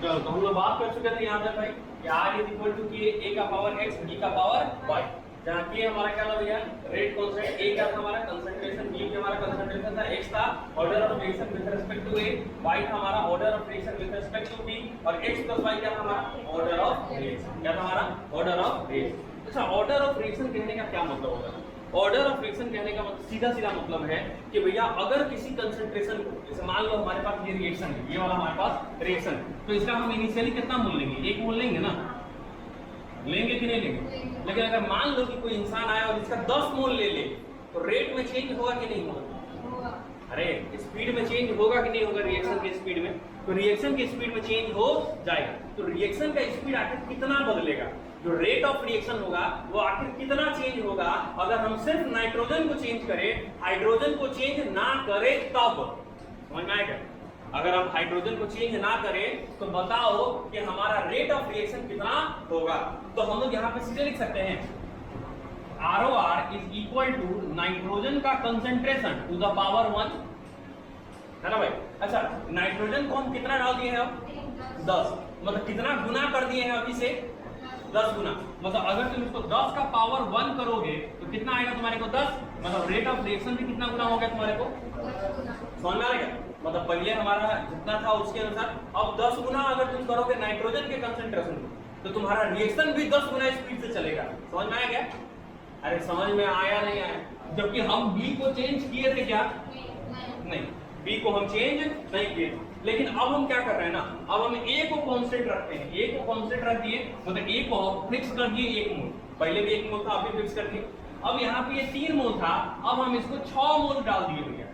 चलो तो हम लोग बात कर चुके थे यहाँ पे भाई कि r इज इक्वल टू के a का पावर x b का पावर y, जहाँ के हमारा क्या था भैया रेट कौन सा है, a का था हमारा कंसंट्रेशन, b का हमारा कंसंट्रेशन था, x था order of reaction with respect to a, y था हमारा order of reaction with respect to b और x प्लस y क्या था हमारा ऑर्डर ऑफ रिएक्शन, क्या था हमारा ऑर्डर ऑफ रिएक्शन। अच्छा ऑर्डर ऑफ रिएक्शन कहने का क्या मतलब होगा? ऑर्डर ऑफ रिएक्शन कहने का मतलब सीधा सीधा मतलब है कि भैया अगर किसी कंसंट्रेशन को, जैसे मान लो हमारे पास ये रिएक्शन है, ये वाला हमारे पास रिएक्शन है, तो इसका हम इनिशियली कितना मोल लेंगे? 1 मोल लेंगे ना, लेंगे कि नहीं लेंगे? लेकिन अगर मान लो कि कोई इंसान आया और इसका 10 मोल ले ले तो रेट में चेंज होगा कि नहीं होगा? अरे स्पीड में चेंज होगा कि नहीं होगा? रिएक्शन के स्पीड में, तो रिएक्शन के स्पीड में चेंज हो जाएगा। तो रिएक्शन का स्पीड आखिर कितना बदलेगा, जो रेट ऑफ रिएक्शन होगा वो आखिर कितना चेंज होगा अगर हम सिर्फ नाइट्रोजन को चेंज करें, हाइड्रोजन को चेंज ना करें तब? समझ में आएगा? अगर हम हाइड्रोजन को चेंज ना करें तो बताओ कि हमारा रेट ऑफ रिएक्शन कितना होगा। तो हम लोग यहाँ पे सीधे लिख सकते हैं ROR is equal to nitrogen का कंसंट्रेशन टू द पावर 1, है ना भाई? अच्छा नाइट्रोजन को हम कितना डाल दिए हैं अब? 10, मतलब कितना गुना कर दिए हैं अभी से? 10 गुना। मतलब अगर तुम इसको 10 का पावर 1 करोगे तो कितना आएगा तुम्हारे को? 10, मतलब रेट ऑफ रिएक्शन भी कितना गुना हो गया तुम्हारे को? समझ में आ गया? मतलब पहले हमारा जितना था उसके अनुसार अब 10 गुना अगर तुम करोगे नाइट्रोजन के कंसंट्रेशन को तो तुम्हारा रिएक्शन भी 10 गुना स्पीड से चलेगा। समझ में आया क्या? अरे समझ में आया नहीं आया? जबकि हम बी को चेंज किए थे क्या? नहीं, बी को हम चेंज नहीं किए, लेकिन अब हम क्या कर रहे हैं ना, अब हम ए को कांस्टेंट रखते हैं, ए को कांस्टेंट रख दिए मतलब ए को फिक्स कर दिए 1 मोल, पहले भी 1 मोल था अभी फिक्स कर दिए। अब यहाँ पे ये 3 मोल था, अब हम इसको 6 मोल डाल दिए भैया,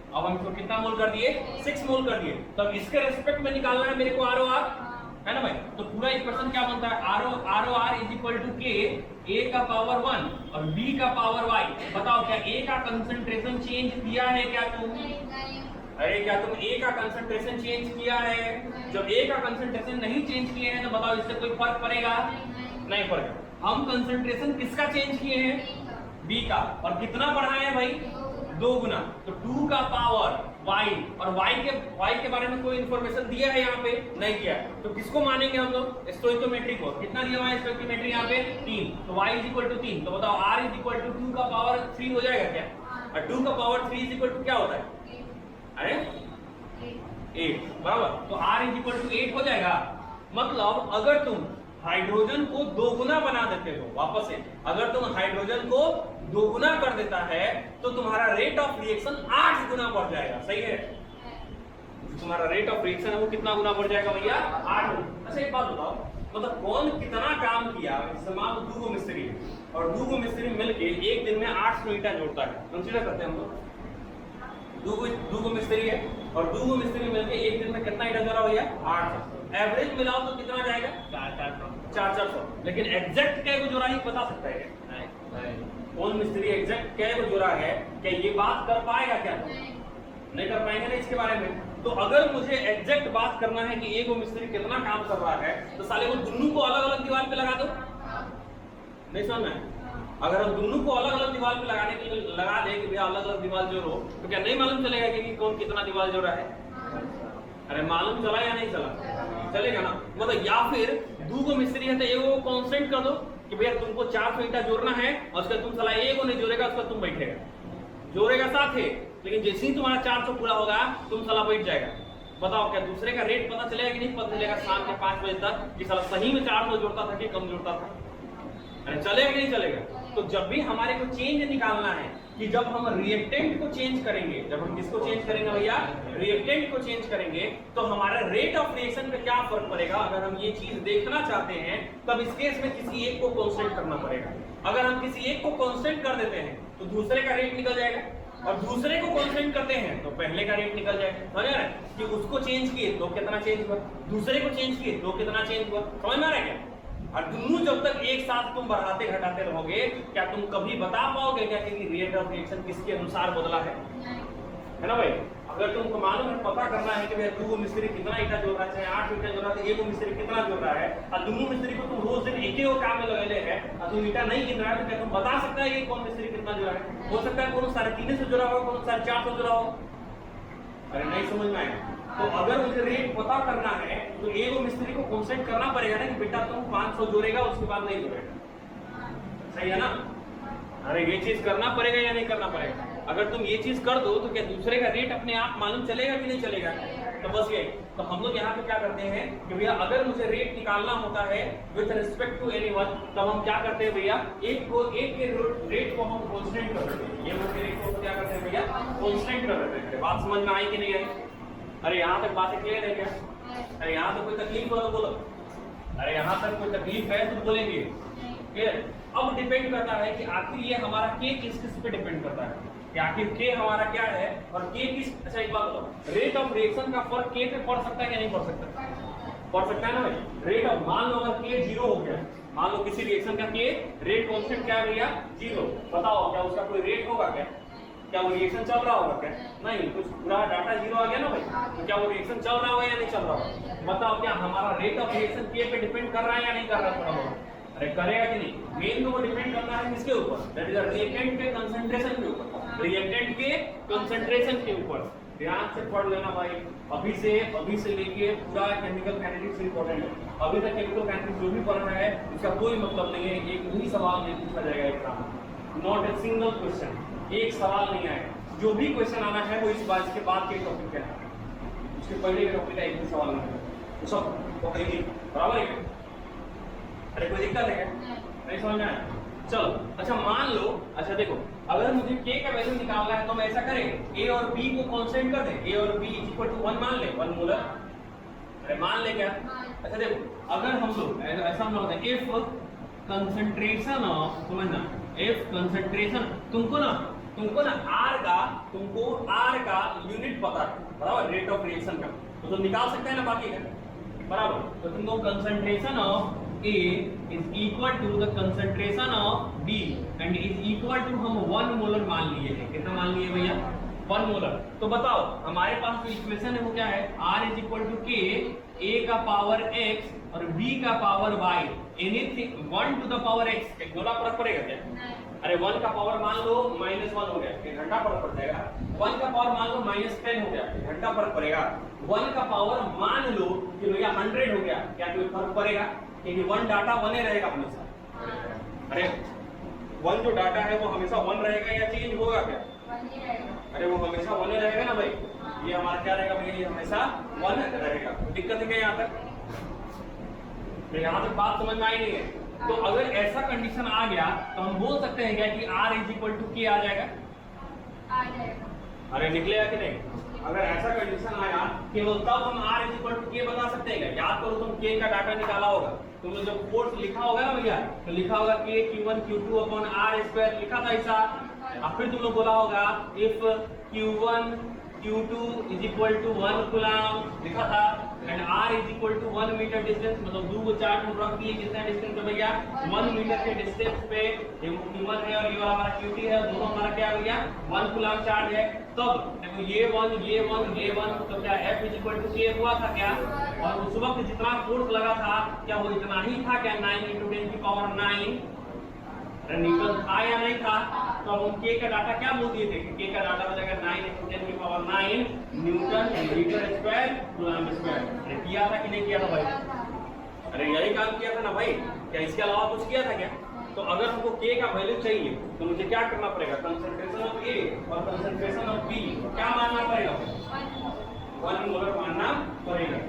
अब हम इसको कितना मोल कर दिए? 6 मोल कर दिए। तब इसके रेस्पेक्ट में निकालना है मेरे को ROR, है ना भाई? तो पूरा इक्वेशन क्या बनता है? ROR इज इक्वल टू के a का पावर 1 और b का पावर y। बताओ क्या a का कंसंट्रेशन चेंज किया है क्या तुम? अरे क्या तुम a का कंसंट्रेशन चेंज किया है? जब a का कंसंट्रेशन नहीं चेंज किए हैं तो बताओ इससे कोई फर्क पड़ेगा? नहीं पड़ेगा। हम कंसंट्रेशन किसका चेंज किए हैं? b का, और कितना बढ़ाए हैं भाई? 2 गुना, तो 2 का पावर y, और y के बारे में कोई इंफॉर्मेशन दिया है यहाँ पे? नहीं दिया। तो किसको मानेंगे हम लोग? स्टोइकोमेट्री को। कितना दिया हुआ है स्टोइकोमेट्री यहाँ पे? 3, तो y इज इक्वल टू 3। तो बताओ r इज इक्वल टू 2 का पावर 3 हो जाएगा क्या? और 2 का पावर 3 इज इक्वल टू क्या होता है? अरे 8, बराबर। तो r इज इक्वल टू 8 हो जाएगा। मतलब अगर तुम हाइड्रोजन को 2 गुना बना देते हो, वापस से अगर तुम हाइड्रोजन को 2 गुना कर देता है तो तुम्हारा रेट ऑफ रिएक्शन 8 गुना बढ़ जाएगा। सही है? तुम्हारा रेट ऑफ रिएक्शन है वो कितना गुना बढ़ जाएगा भैया? 8 गुना। अच्छा एक बात बताओ, मतलब कौन कितना काम किया? मान लो 2 मिस्त्री और 2 मिस्त्री मिलके एक दिन में 800 ईंटा जोड़ता है, कंसीडर करते हैं हम लोग। 2 मिस्त्री है और 2 मिस्त्री मिलके एक दिन में कितना ईंटा जोड़ा भैया? 800। एवरेज मिलाओ तो कितना जाएगा? 400। लेकिन एग्जैक्ट क्या को जोड़ा ही बता सकता है? नहीं। कौन मिस्त्री एग्जैक्ट क्या को जोड़ा है? क्या ये बात कर पाएगा क्या? नहीं कर पाएंगे ना इसके बारे में। तो अगर मुझे एग्जैक्ट बात करना है कि एक मिस्त्री कितना काम कर रहा है तो साले वो दोनों को अलग अलग दीवार पे लगा दो। नहीं समझ में? अगर हम दोनों को अलग अलग दीवार पे लगाने के लिए लगा दें कि भैया अलग अलग दीवार जोड़ो, तो क्या नहीं मालूम चलेगा कि कौन कितना दीवार जोड़ा है? अरे मालूम चला या नहीं चला? चलेगा ना। मतलब या फिर 2 मिस्त्री है तो एगो कांस्टेंट कर दो कि भैया तुमको 400 ईंटा जोड़ना है और उसका तुम साला एगो नहीं जोड़ेगा, उसका तुम बैठेगा, जोड़ेगा साथ है, लेकिन जैसे ही तुम्हारा 400 पूरा होगा तुम साला बैठ जाएगा। बताओ क्या दूसरे का रेट पता चलेगा कि नहीं पता चलेगा शाम के 5 बजे तक कि साला सही में 400 जोड़ता था कि कम जोड़ता था? अरे चलेगा कि नहीं चलेगा? तो जब भी हमारे को चेंज निकालना है कि जब हम रिएक्टेंट को चेंज करेंगे, जब हम किसको चेंज करेंगे भैया? रिएक्टेंट को चेंज करेंगे, तो हमारा रेट ऑफ रिएक्शन पे क्या फर्क पड़ेगा? अगर हम ये चीज देखना चाहते हैं तब इस केस में किसी एक को कांस्टेंट करना पड़ेगा। अगर हम किसी एक को कांस्टेंट कर देते हैं तो दूसरे का रेट निकल जाएगा, और दूसरे को कांस्टेंट करते हैं तो पहले का रेट निकल जाएगा। समझ आ रहा है कि उसको चेंज किए तो कितना चेंज हुआ, दूसरे को चेंज किए तो कितना चेंज हुआ? समझ में आ रहा है क्या? और दोनों जब तक एक साथ तुम बढ़ाते घटाते रहोगे, क्या तुम कभी बता पाओगे क्या कि रेट ऑफ रिएक्शन किसके अनुसार बदला है? है ना भाई? अगर तुमको मालूम है, पता करना है कि भैया 2 मिस्त्री कितना ईंटा जोड़ रहा है, चाहे 8 ईंटा जोड़ रहा है, 1 मिस्त्री कितना जोड़ रहा है, और 2 मिस्त्री को तुम रोज दिन एक ही काम में लगे हैं और तुम ईंटा नहीं गिन रहा है, तो क्या तुम बता सकता है कि कौन मिस्त्री कितना जोड़ा है? हो सकता है कौन 350 से जुड़ा हो, कौन 450 जुड़ा हो। अरे नहीं समझ में आएगा। तो अगर मुझे रेट पता करना है तो एक मिस्त्री को कांस्टेंट करना पड़ेगा ना कि बेटा तुम 500 जोड़ेगा उसके बाद नहीं जोड़ेगा, सही है ना? अरे ये चीज करना पड़ेगा या नहीं करना पड़ेगा? अगर तुम ये चीज कर दो तो क्या दूसरे का रेट अपने आप मालूम चलेगा कि नहीं चलेगा? तो बस यही। तो हम लोग यहाँ पे क्या करते हैं कि भैया अगर मुझे रेट निकालना होता है विद रिस्पेक्ट टू एनीवन, तब हम क्या करते हैं भैया, एक के रेट को हम कांस्टेंट कर देते हैं। ये मुझे रेट को क्या करते हैं भैया, कांस्टेंट कर देते हैं। बात समझ में आई कि नहीं आई? अरे यहाँ तक बात क्लियर है क्या? अरे यहाँ तक कोई तकलीफ हो तो बोलो, अरे यहाँ तक कोई तकलीफ है तो बोलेंगे क्लियर। अब डिपेंड करता है कि आखिर ये हमारा के किस पे डिपेंड करता है कि आखिर के हमारा क्या है और के किस। अच्छा एक बात बताओ, रेट ऑफ रिएक्शन का फर्क के पे पड़ सकता है कि नहीं पड़ सकता? पड़ सकता है ना भाई। रेट ऑफ, मान लो अगर के 0 हो गया, मान लो किसी रिएक्शन का के रेट कांस्टेंट क्या है भैया 0, बताओ क्या उसका कोई रेट होगा क्या? क्या वो रिएक्शन चल रहा होगा क्या? नहीं, कुछ पूरा डाटा 0 आ गया ना भाई, तो क्या वो रिएक्शन चल रहा होगा या नहीं चल रहा होगा? बताओ क्या हमारा रेट ऑफ रिएक्शन के पे डिपेंड कर रहा है या नहीं कर रहा है? अरे करेगा कि नहीं? मेन तो वो डिपेंड करना है किसके ऊपर, दैट इज रिएक्टेंट के कंसंट्रेशन के ऊपर, रिएक्टेंट के कंसंट्रेशन के ऊपर। ध्यान से पढ़ लेना भाई, अभी से लेके पूरा केमिकल काइनेटिक्स इंपॉर्टेंट है। अभी तक केमिकल काइनेटिक्स जो भी पढ़ रहा है उसका कोई मतलब नहीं है, एक भी सवाल नहीं पूछा जाएगा एग्जाम में, नॉट ए सिंगल क्वेश्चन, एक सवाल नहीं आएगा। जो भी क्वेश्चन आना है वो इस बात के बाद के टॉपिक का है, उसके पहले के टॉपिक का एक भी सवाल नहीं है, तो सब पकड़ेंगे बराबर है। अरे कोई दिक्कत है क्या? नहीं समझ में आया? चलो अच्छा मान लो, अच्छा देखो अगर मुझे k का वैल्यू निकालना है तो हम ऐसा करें a और b को कांस्टेंट कर दें, a और b इक्वल टू 1 मान ले, 1 मोलर। अरे मान ले क्या? अच्छा देखो अगर हम लोग ऐसा हम लोग if कंसंट्रेशन ऑफ, समझना if कंसंट्रेशन, तुमको ना r का यूनिट पता है बराबर, रेट ऑफ रिएक्शन का, तो तुम निकाल सकते हैं ना बाकी का बराबर। तो तुमको concentration of A is equal to the concentration of B and is equal to हम 1 मोलर मान लिए हैं। कितना मान लिए भैया? 1 मोलर। तो बताओ हमारे पास जो इक्वेशन है वो क्या है? R is equal to K, A का पावर x और B का power y, anything 1 to the power x, एक गोला फर्क पड़ेगा क्या? अरे 1 का पावर मान लो -1 हो गया, एक घंटा फर्क पड़ जाएगा। 1 का पावर मान लो -10 हो गया, एक घंटा फर्क पड़ेगा। 1 का पावर मान लो कि भैया 100 हो गया, क्या कोई फर्क पड़ेगा? क्योंकि 1 डाटा 1 ही रहेगा हमेशा। अरे 1 जो डाटा है वो हमेशा 1 रहेगा या चेंज होगा क्या? 1 ही रहेगा। अरे वो हमेशा 1 ही रहेगा ना भाई, ये हमारा क्या रहेगा भैया, ये हमेशा 1 रहेगा। दिक्कत है क्या यहाँ तक? तो यहाँ तक बात समझ में आई नहीं है? तो अगर ऐसा कंडीशन आ गया तो हम बोल सकते हैं क्या कि R इज इक्वल टू के आ जाएगा? आ जाएगा। अरे निकलेगा कि नहीं? अगर ऐसा कंडीशन आया केवल तब हम R इज इक्वल टू के बता सकते हैं क्या? याद करो तुम के का डाटा निकाला होगा, तुमने जब फोर्स लिखा होगा ना भैया, तो लिखा होगा के Q1 Q2 upon R square, लिखा था ऐसा। अब फिर तुमने बोला होगा if Q1 Q2 is equal to 1 coulomb, लिखा था, and R is equal to 1 metre distance, मतलब 2 को चार्ट में रख दिए, कितना डिस्टेंस पे भैया? 1 मीटर के डिस्टेंस पे ये Q1 है और ये वाला हमारा Q2 है, दोनों हमारा क्या है भैया? 1 कूलम चार्ज है। तब देखो ये 1 तो क्या F is equal to K हुआ था क्या? और उस वक्त जितना फोर्स लगा था क्या वो इतना ही था क्या? 9 × 10 की पावर 9 न्यूटन था या नहीं था? तो हम के का डाटा क्या बोल दिए थे? के का डाटा हो जाएगा 9 × 10 की power 9 newton metre square coulomb square. अरे किया था कि नहीं किया था भाई? अरे यही काम किया था ना भाई, क्या इसके अलावा कुछ किया था क्या? तो अगर हमको के का वैल्यू चाहिए तो मुझे क्या करना पड़ेगा? कंसंट्रेशन ऑफ ए और कंसंट्रेशन ऑफ बी क्या मानना पड़ेगा? 1 मोलर मानना पड़ेगा।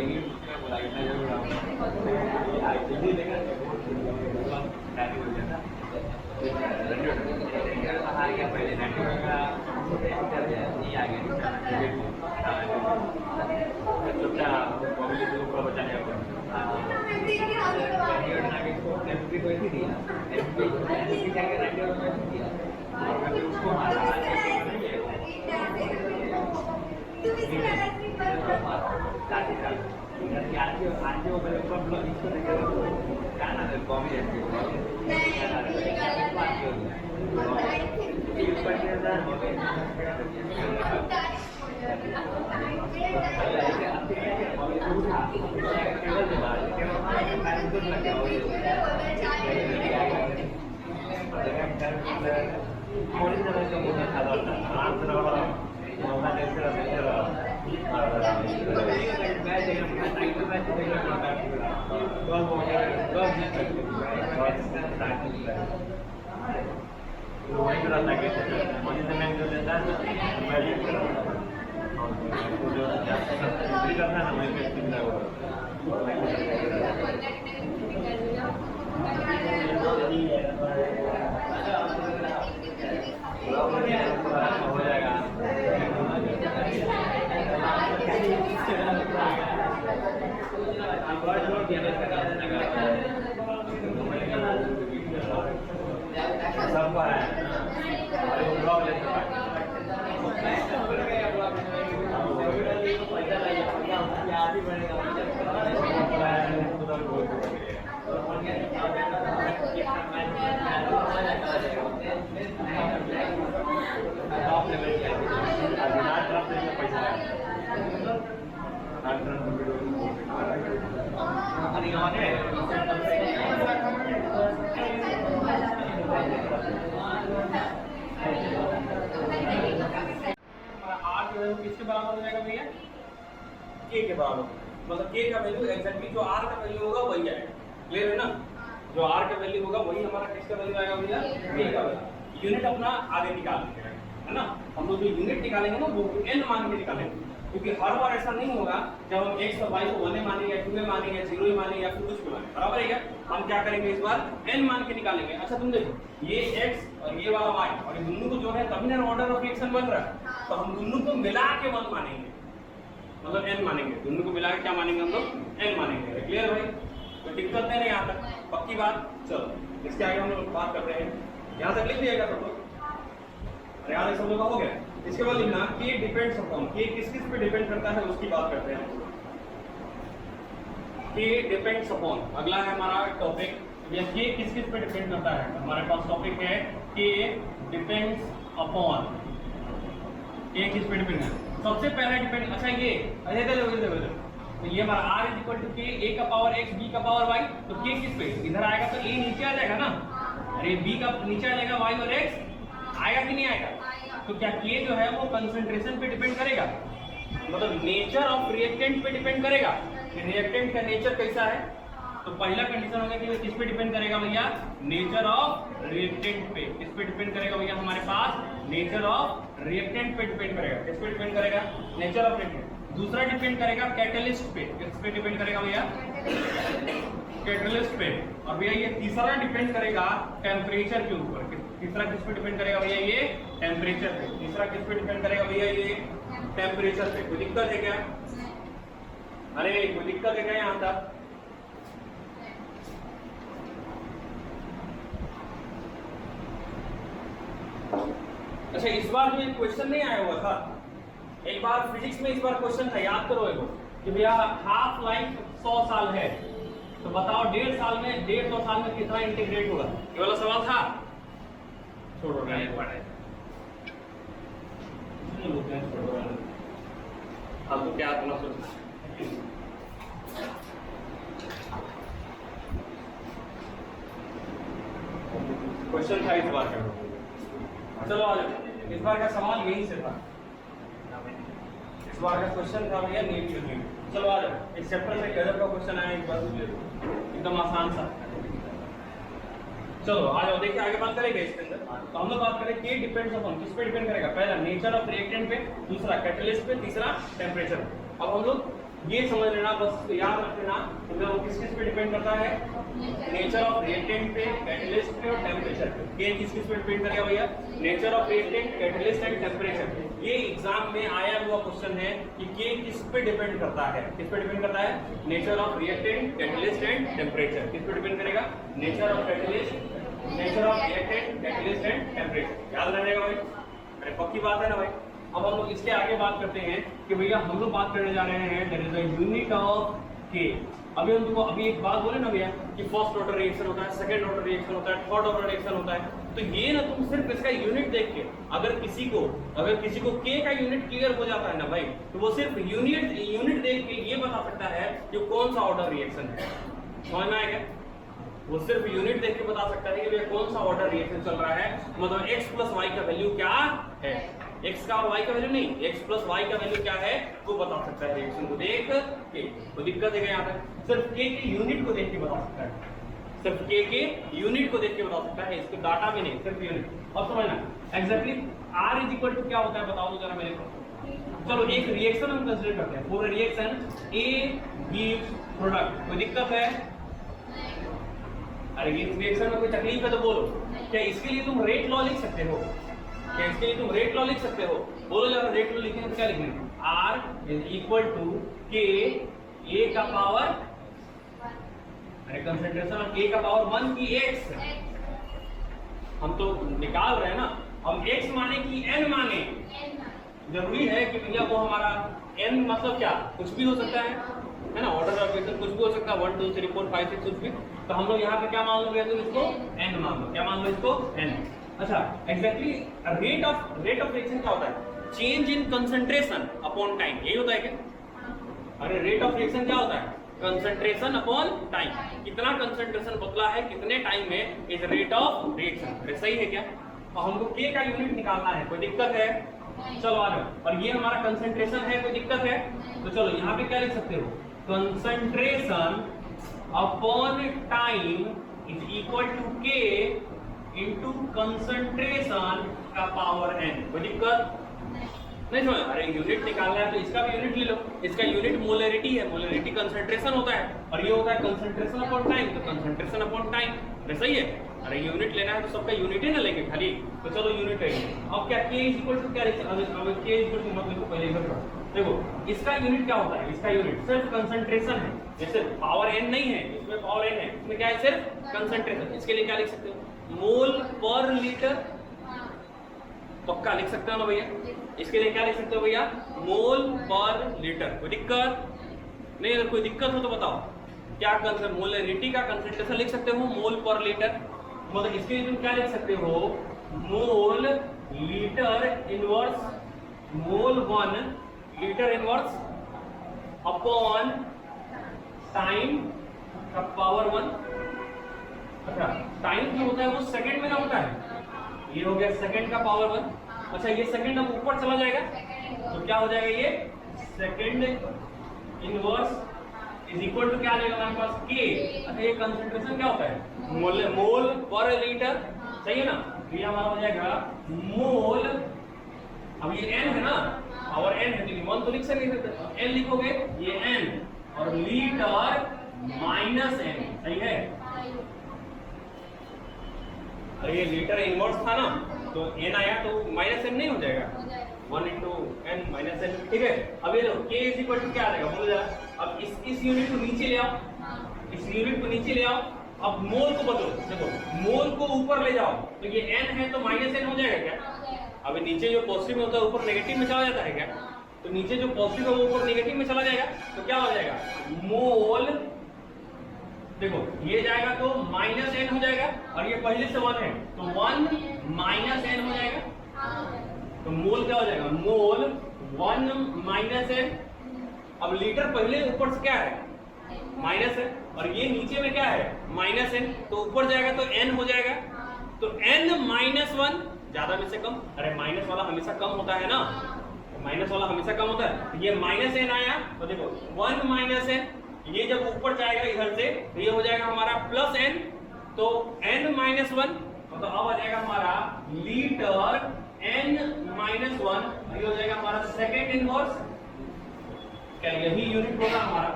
ये उसने बोला इतना जरूर आऊंगा आई जल्दी देखा डाली हो गया था आ गया पहले नेटवर्क का ये आ गया छोटा मोबाइल के ऊपर बचा लिया एमपी को ही दिया एमपी जाके नेटवर्क में दिया और मैं उसको मारा आज मोबाइल पर ब्लॉग इसको क्या ना है कॉमेडी किसके बराबर हो जाएगा भैया के बराबर मतलब के का वैल्यू एग्जैक्टली जो आर का वैल्यू होगा वही आएगा क्लियर है ना जो आर का वैल्यू होगा वही हमारा किसका वैल्यू आएगा भैया के का वैल्यू यूनिट अपना आगे निकाल लेंगे है ना हम लोग जो यूनिट निकालेंगे ना वो n मान के निकालेंगे क्योंकि हर बार ऐसा नहीं होगा जब हम x और y को 1 मानेंगे 2 मानेंगे 0 मानेंगे या फिर कुछ भी मानेंगे बराबर है क्या हम क्या करेंगे इस बार n मान के निकालेंगे अच्छा तुम देखो ये x और ये वाला y और ये दोनों को जो है तभी ना ऑर्डर ऑफ रिएक्शन बन रहा है तो हम दोनों को मिला के 1 मानेंगे मतलब n मानेंगे दोनों को मिला के क्या मानेंगे हम लोग n मानेंगे क्लियर भाई तो दिक्कत है नहीं यहाँ तक पक्की बात चलो इसके आगे हम लोग बात करते हैं यहाँ तक लिख दिएगा सब लोग यहाँ तक सब लोग का हो गया इसके बाद लिखना के डिपेंड्स अपॉन के किस किस पे डिपेंड करता है उसकी बात करते हैं के डिपेंड्स अपॉन अगला है हमारा टॉपिक ये के किस किस पे डिपेंड करता है हमारे पास टॉपिक है के डिपेंड्स अपॉन के किस पे डिपेंड है सबसे पहले डिपेंड अच्छा ये तो ये हमारा r इज इक्वल टू के a का पावर x b का पावर y तो k किस पे इधर आएगा तो a नीचे आ जाएगा ना अरे b का नीचे आ जाएगा y और x आएगा कि नहीं आएगा तो क्या k जो है वो कंसंट्रेशन पे डिपेंड करेगा मतलब नेचर ऑफ रिएक्टेंट पे डिपेंड करेगा कि रिएक्टेंट का नेचर कैसा है तो पहला कंडीशन होगा कि किस पे डिपेंड करेगा भैया नेचर ऑफ रिएक्टेंट पे किस पे डिपेंड करेगा भैया हमारे पास नेचर ऑफ रिएक्टेंट पे डिपेंड करेगा किस पे डिपेंड करेगा नेचर ऑफ रिएक्टेंट दूसरा डिपेंड करेगा कैटलिस्ट पे किस पे डिपेंड करेगा भैया कैटलिस्ट पे और भैया ये तीसरा डिपेंड करेगा टेम्परेचर के ऊपर तीसरा किस पे डिपेंड करेगा भैया ये टेम्परेचर पे तीसरा किस पे डिपेंड करेगा भैया ये टेम्परेचर पे कोई दिक्कत है क्या अरे कोई दिक्कत है क्या यहाँ तक अच्छा इस बार जो एक क्वेश्चन नहीं आया हुआ था एक बार फिजिक्स में इस बार क्वेश्चन था याद करो एगो कि भैया हाफ लाइफ 100 साल है तो बताओ 1.5 साल में 150 साल में कितना इंटीग्रेट होगा ये वाला सवाल था छोड़ो नहीं पढ़े अब तो क्या अपना सोचना क्वेश्चन था इस बार का चलो आ जाओ इस बार का सवाल यही से था इस बार का क्वेश्चन था भैया नीट यूनिट चलो आ जाओ इस चैप्टर से गजब का क्वेश्चन आया इस बार एकदम आसान सा चलो आ जाओ देखिए आगे बात करेंगे इसके अंदर तो हम लोग बात करें के डिपेंड्स अपॉन किस पे डिपेंड करेगा पहला नेचर ऑफ रिएक्टेंट पे दूसरा कैटलिस्ट पे तीसरा टेम्परेचर पे अब हम लोग ये समझ लेना, बस याद रख लेना। तो वो किस पे डिपेंड करता है? नेचर ऑफ रिएक्टेंट पे, कैटलिस्ट पे और टेम्परेचर पे। ये किस पे डिपेंड करेगा भैया? Nature of reactant, catalyst and temperature. ये एग्जाम में आया हुआ क्वेश्चन है कि के किस पे डिपेंड करता है? किस पे डिपेंड करता है? Nature of reactant, catalyst and temperature. किस पे डिपेंड करेगा? Nature of catalyst, nature of reactant, catalyst and temperature. याद रहेगा भाई? अरे पक्की बात है ना भाई। अब हम लोग इसके आगे बात करते हैं कि भैया हम लोग बात करने जा रहे हैं there is a unit of K. अभी हम तुमको अभी एक बात बोले ना भैया कि फर्स्ट ऑर्डर रिएक्शन होता है, सेकंड ऑर्डर रिएक्शन होता है, थर्ड ऑर्डर रिएक्शन होता है। तो ये ना तुम सिर्फ इसका यूनिट देख के अगर किसी को के का यूनिट क्लियर हो जाता है ना भाई, तो वो सिर्फ यूनिट देख के ये बता सकता है कि कौन सा ऑर्डर रिएक्शन है। समझ में आएगा? वो सिर्फ यूनिट देख के बता सकता है कि भैया कौन सा ऑर्डर रिएक्शन चल रहा है, मतलब x प्लस वाई का वैल्यू क्या है। x का और y का वैल्यू नहीं, x प्लस y का वैल्यू क्या है वो बता सकता है रिएक्शन को देख के। तो दिक्कत है यहाँ पे सिर्फ k के यूनिट को देख के बता सकता है, सिर्फ k के यूनिट को देख के बता सकता है, इसको डाटा में नहीं, सिर्फ यूनिट। और समझना exactly r is equal to क्या होता है बताओ जरा मेरे को। चलो एक रिएक्शन हम कंसीडर करते हैं, पूरा रिएक्शन A गिव्स प्रोडक्ट। कोई दिक्कत है? अरे इस रिएक्शन में कोई तकलीफ है तो बोलो। क्या इसके लिए तुम रेट लॉ लिख सकते हो? क्या इसके लिए तुम रेट लॉ लिख सकते हो? बोलो जरा रेट लॉ लिखेंगे तो क्या लिखेंगे? R is equal to K A का पावर, अरे कंसंट्रेशन ऑफ A का पावर 1 की X। हम तो निकाल रहे हैं ना, हम X माने कि N माने? जरूरी है कि भैया वो हमारा N मतलब क्या कुछ भी हो सकता है ना, ऑर्डर ऑफ रिएक्शन कुछ भी हो सकता है, 1 2 3 4 5 6 कुछ भी। तो हम लोग यहाँ पे क्या मान लो भैया, तो इसको N मान लो। क्या मान लो इसको? N। अच्छा एग्जैक्टली रेट ऑफ रिएक्शन क्या होता है? Change in concentration upon time. यही होता है क्या? अरे रेट ऑफ रिएक्शन क्या होता है? Concentration upon time. कितना कंसंट्रेशन बदला है कितने टाइम में इज रेट ऑफ रिएक्शन। अरे सही है क्या? और हमको K का यूनिट निकालना है, कोई दिक्कत है? चलो आ जाओ। और ये हमारा कंसंट्रेशन है, कोई दिक्कत है? तो चलो यहाँ पे क्या लिख सकते हो? Concentration upon time is equal to K into concentration का पावर n। कोई दिक्कत नहीं समझ? अरे यूनिट निकालना है तो इसका भी यूनिट ले लो। इसका यूनिट मोलरिटी है, मोलरिटी कंसंट्रेशन होता है, और ये होता है कंसंट्रेशन अपॉन टाइम, तो कंसंट्रेशन अपॉन टाइम। अरे सही है? अरे यूनिट लेना है तो सबका यूनिट ही ना लेंगे खाली, तो चलो यूनिट लेंगे। अब क्या K इज इक्वल टू क्या लिखते हैं? अब K इज इक्वल टू मत लिखो, पहले इधर देखो इसका यूनिट क्या होता है? इसका यूनिट सिर्फ कंसंट्रेशन है, जैसे पावर n नहीं है, इसमें पावर n है, इसमें क्या है? सिर्फ कंसंट्रेशन। इसके लिए क्या लिख सकते हो? मोल पर लीटर। पक्का लिख सकते हो ना भैया? इसके लिए क्या लिख सकते हो भैया? मोल पर लीटर। कोई दिक्कत नहीं? अगर कोई दिक्कत हो तो बताओ। क्या मोलरिटी का कंसंट्रेशन लिख सकते हो मोल पर लीटर, मतलब इसके लिए तुम क्या लिख सकते हो? मोल लीटर इनवर्स, मोल 1 लीटर इनवर्स अपॉन टाइम का पावर 1। अच्छा टाइम क्या होता है? वो सेकंड में ना होता है, ये हो गया सेकंड का पावर 1। अच्छा ये सेकंड अब ऊपर चला जाएगा तो क्या हो जाएगा? ये second inverse is equal to क्या आ जाएगा हमारे पास? K। अच्छा ये कंसंट्रेशन क्या होता है? मोल पर लीटर, सही है ना? तो ये हमारा हो जाएगा मोल, अब ये n है ना, पावर n है तो 1 तो लिख सकते, n लिखोगे ये n, और लीटर माइनस n। सही है? अरे ये लीटर इनवर्स था ना, तो n आया तो माइनस n नहीं हो जाएगा? 1 into n माइनस n। ठीक है? अब ये लो K इज इक्वल टू क्या आ जाएगा? बोलो जरा। अब इस यूनिट को नीचे ले आओ, इस यूनिट को नीचे ले आओ। अब मोल को बदलो, देखो मोल को ऊपर ले जाओ तो ये n है तो माइनस n हो जाएगा क्या? अब नीचे जो पॉजिटिव में होता है ऊपर नेगेटिव में चला जाता है क्या? तो नीचे जो पॉजिटिव है वो ऊपर नेगेटिव में चला जाएगा, तो क्या हो जाएगा? मोल, देखो ये जाएगा तो माइनस n हो जाएगा, और ये पहले से 1 है तो 1 माइनस n हो जाएगा। तो मोल क्या हो जाएगा? मोल 1 माइनस n। अब लीटर पहले ऊपर से क्या है? माइनस है, और ये नीचे में क्या है? माइनस n, तो ऊपर जाएगा तो n हो जाएगा, तो n माइनस 1 ज्यादा में से कम। अरे माइनस वाला हमेशा कम होता है ना, माइनस वाला हमेशा कम होता है। तो ये माइनस n आया तो देखो 1 माइनस n, ये जब ऊपर जाएगा इधर से तो ये हो जाएगा हमारा प्लस n, तो n माइनस 1, तो अब आ जाएगा हमारा लीटर n माइनस 1, ये हो जाएगा हमारा सेकेंड इनवर्स। क्या यही यूनिट होगा हमारा?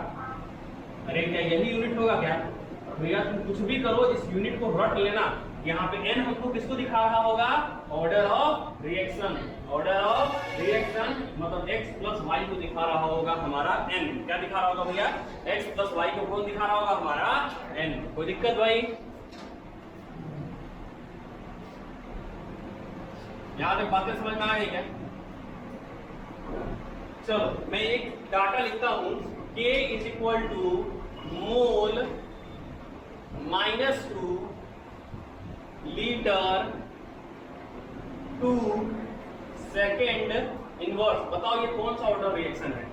अरे क्या यही यूनिट होगा क्या? भैया तुम कुछ भी करो, इस यूनिट को रट लेना। यहाँ पे n हमको किसको दिखा रहा होगा? Order of reaction. Order of reaction मतलब x प्लस y को दिखा रहा होगा हमारा n। क्या दिखा रहा होगा भैया? x प्लस y को कौन दिखा रहा होगा? हमारा n। कोई दिक्कत भाई? यहाँ तक बातें समझ में आ गई क्या? चलो मैं एक डाटा लिखता हूं, K is equal to mole -2 litre to second inverse. बताओ ये कौन सा ऑर्डर रिएक्शन है?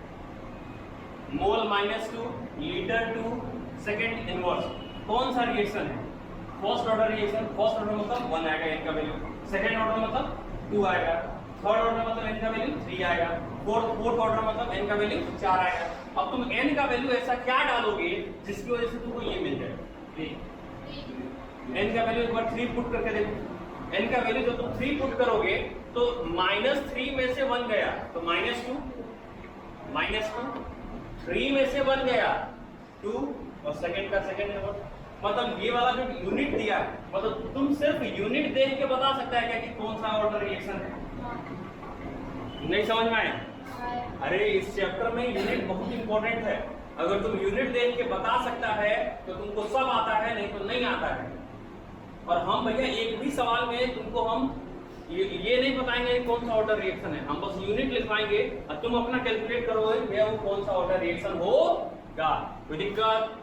Mole -2 litre to second inverse कौन सा रिएक्शन है? First order reaction. First order मतलब 1 आएगा n का वैल्यू, सेकेंड ऑर्डर मतलब 2 आएगा, थर्ड ऑर्डर मतलब n का वैल्यू 3 आएगा, फोर्थ ऑर्डर मतलब n का वैल्यू 4 आएगा। अब तुम n का वैल्यू ऐसा क्या डालोगे जिसकी वजह से तुमको ये मिल जाए? n का वैल्यू एक बार 3 पुट करके देखो। n का वैल्यू जब तुम 3 पुट करोगे तो -3 में से 1 गया तो -2, 3 में से 1 गया 2 और सेकंड का सेकंड इनवर्स। मतलब ये वाला जो यूनिट दिया है, मतलब तुम सिर्फ यूनिट देख के बता सकता है क्या कि कौन सा ऑर्डर रिएक्शन है? नहीं समझ में आया? अरे इस चैप्टर में यूनिट बहुत इंपॉर्टेंट है। अगर तुम यूनिट देख के बता सकता है तो तुमको सब आता है, नहीं तो नहीं आता है। और हम भैया एक भी सवाल में तुमको हम ये नहीं बताएंगे कौन सा ऑर्डर रिएक्शन है, हम बस यूनिट लिखवाएंगे और तुम अपना कैलकुलेट करोगे भैया वो कौन सा ऑर्डर रिएक्शन होगा। कोई दिक्कत?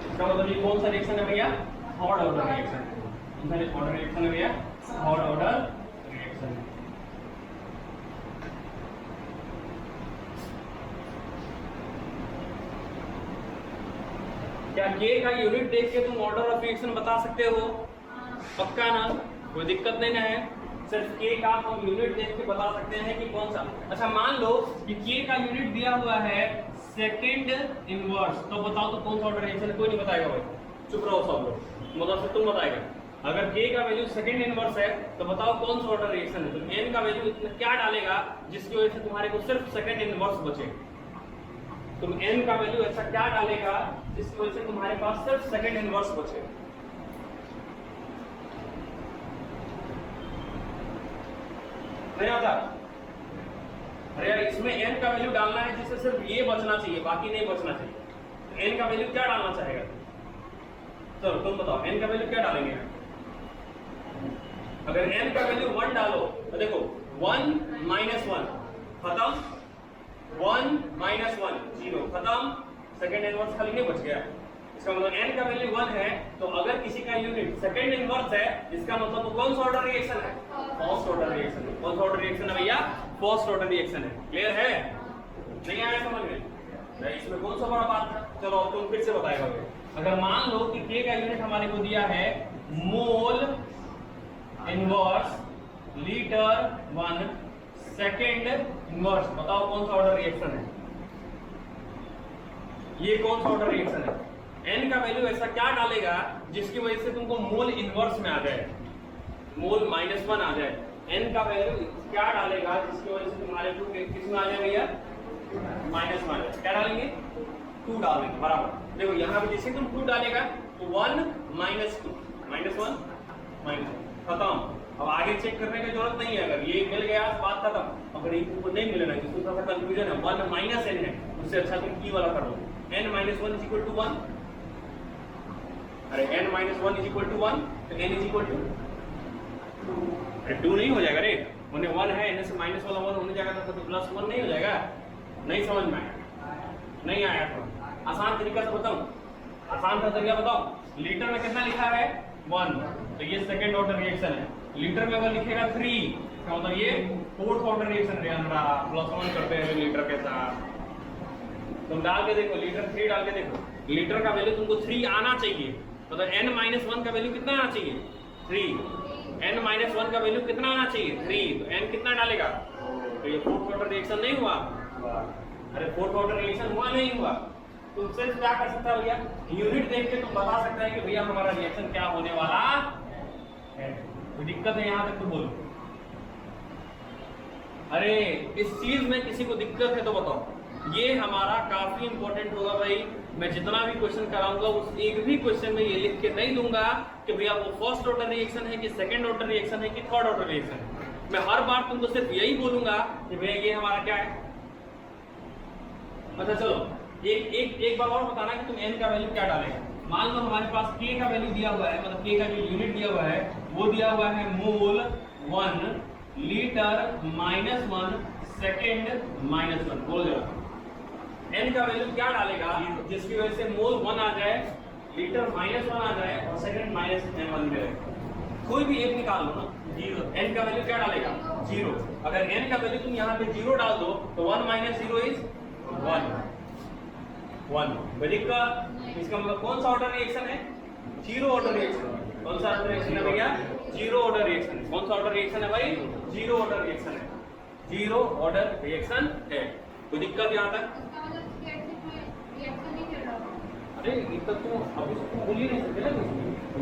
इसका मतलब ये कौन सा रिएक्शन है भैया? Third order reaction. कौन सा ऑर्डर रिएक्शन है भैया? Third order reaction. क्या K का यूनिट देख के तुम ऑर्डर ऑफ रिएक्शन बता सकते हो? पक्का ना? कोई दिक्कत नहीं ना है? सिर्फ K का हम यूनिट देख के बता सकते हैं कि कौन सा। अच्छा मान लो कि K का यूनिट दिया हुआ है सेकेंड इनवर्स, तो बताओ तो कौन सा ऑर्डर रिएक्शन है? कोई नहीं बताएगा भाई, चुप रहो सब लोग, मतलब से तुम बताएगा। अगर K का वैल्यू सेकेंड इनवर्स है तो बताओ कौन सा ऑर्डर रिएक्शन है? तो n का वैल्यू इतना क्या डालेगा जिसकी वजह से तुम्हारे को सिर्फ सेकेंड इनवर्स बचे? तुम n का वैल्यू ऐसा क्या डालेगा जिसकी वजह से तुम्हारे पास सिर्फ सेकेंड इनवर्स बचे? नहीं आता? अरे यार इसमें n का वैल्यू डालना है जिससे सिर्फ ये बचना चाहिए, बाकी नहीं बचना चाहिए। तो n का वैल्यू क्या डालना चाहेगा? चलो तुम बताओ n का वैल्यू क्या डालेंगे? अगर n का वैल्यू 1 डालो तो देखो 1 - 1 खत्म, 1 - 1 0 खत्म, सेकेंड इनवर्स खाली नहीं बच गया। इसका मतलब n का वैल्यू 1 है तो अगर किसी का यूनिट सेकेंड इनवर्स है इसका मतलब वो कौन सा ऑर्डर रिएक्शन है? फर्स्ट ऑर्डर रिएक्शन है। कौन सा ऑर्डर रिएक्शन है भैया? फर्स्ट ऑर्डर रिएक्शन है। क्लियर है? नहीं आया समझ में? इसमें कौन सा बड़ा बात है? चलो तुम फिर से बताएगा। अगर मान लो कि K का यूनिट हमारे को दिया है mole inverse litre 1 second inverse, बताओ कौन सा ऑर्डर रिएक्शन है? ये कौन सा ऑर्डर रिएक्शन है? n का वैल्यू ऐसा क्या डालेगा जिसकी वजह से तुमको मोल इनवर्स में आ जाए, मोल -1 आ जाए। n का वैल्यू क्या डालेगा जिसकी वजह से तुम्हारे को किस में आ जाए भैया? -1 आ जाए। क्या डालेंगे? 2 डाल देंगे बराबर। देखो यहाँ पे जैसे तुम 2 डालेगा तो 1 - 2 -1 -1 खत्म। अब आगे चेक करने की जरूरत नहीं है, अगर ये मिल गया तो बात खत्म। अगर ये तुमको नहीं मिलना है जिसको थोड़ा सा कंफ्यूजन है 1 - n है, उससे अच्छा तुम की वाला कर लो n - 1 = 1। अरे n - 1 = 1 तो n = 2। अरे 2 नहीं हो जाएगा रे, उन्हें 1 है n से माइनस वाला 1 होने जाएगा तो +1 नहीं हो जाएगा। नहीं समझ में आया? नहीं आया? तो आसान तरीका से बताऊं, आसान सा तरीका बताओ। लीटर में कितना लिखा है? 1, तो ये सेकंड ऑर्डर रिएक्शन है। लीटर में अगर लिखेगा 3 तो मतलब ये फोर्थ ऑर्डर रिएक्शन रहेगा। +1 करते हैं लीटर के साथ, तुम डाल के देखो लीटर 3 डाल के देखो, लीटर का वैल्यू तुमको 3 आना चाहिए। मतलब n - 1 का वैल्यू कितना आना चाहिए? 3। n-1 का वैल्यू कितना आना चाहिए 3, तो n कितना डालेगा, तो ये फोर्थ ऑर्डर रिएक्शन नहीं हुआ। अरे फोर्थ ऑर्डर रिएक्शन हुआ नहीं हुआ, तुमसे क्या कर सकता है भैया, यूनिट देख के तुम बता सकता है कि भैया हमारा रिएक्शन क्या होने वाला है। कोई दिक्कत है यहाँ तक तो बोलो। अरे इस चीज में किसी को दिक्कत है तो बताओ। ये हमारा काफी इंपॉर्टेंट होगा भाई। मैं जितना भी क्वेश्चन कराऊंगा उस एक भी क्वेश्चन में ये लिख के नहीं दूंगा कि भैया वो फर्स्ट ऑर्डर रिएक्शन है कि सेकंड ऑर्डर रिएक्शन है कि थर्ड ऑर्डर रिएक्शन है। मैं हर बार तुमको सिर्फ यही बोलूंगा कि भैया ये हमारा क्या है। अच्छा चलो एक बार और बताना कि तुम n का वैल्यू क्या डालेगा। मान लो हमारे पास k का वैल्यू दिया हुआ है, मतलब k का जो यूनिट दिया हुआ है वो दिया हुआ है मोल 1 लीटर -1 सेकंड -1। बोल जाओ n का वैल्यू क्या डालेगा जिसकी वजह से मोल 1 आ जाए, लीटर -1 आ जाए और सेकंड -1 में रहे। कोई भी एक निकाल लो ना। 0 n का वैल्यू क्या डालेगा 0। अगर n का वैल्यू तुम यहाँ पे 0 डाल दो तो 1 - 0 इज 1। का इसका मतलब कौन सा ऑर्डर रिएक्शन है, 0 ऑर्डर रिएक्शन। कौन सा ऑर्डर रिएक्शन है भैया, 0 ऑर्डर रिएक्शन। कौन सा ऑर्डर रिएक्शन है भाई, 0 ऑर्डर रिएक्शन है, 0 ऑर्डर रिएक्शन है। कोई दिक्कत यहाँ तक। अरे इतना तो अब इसको बोल ही नहीं सकते ना,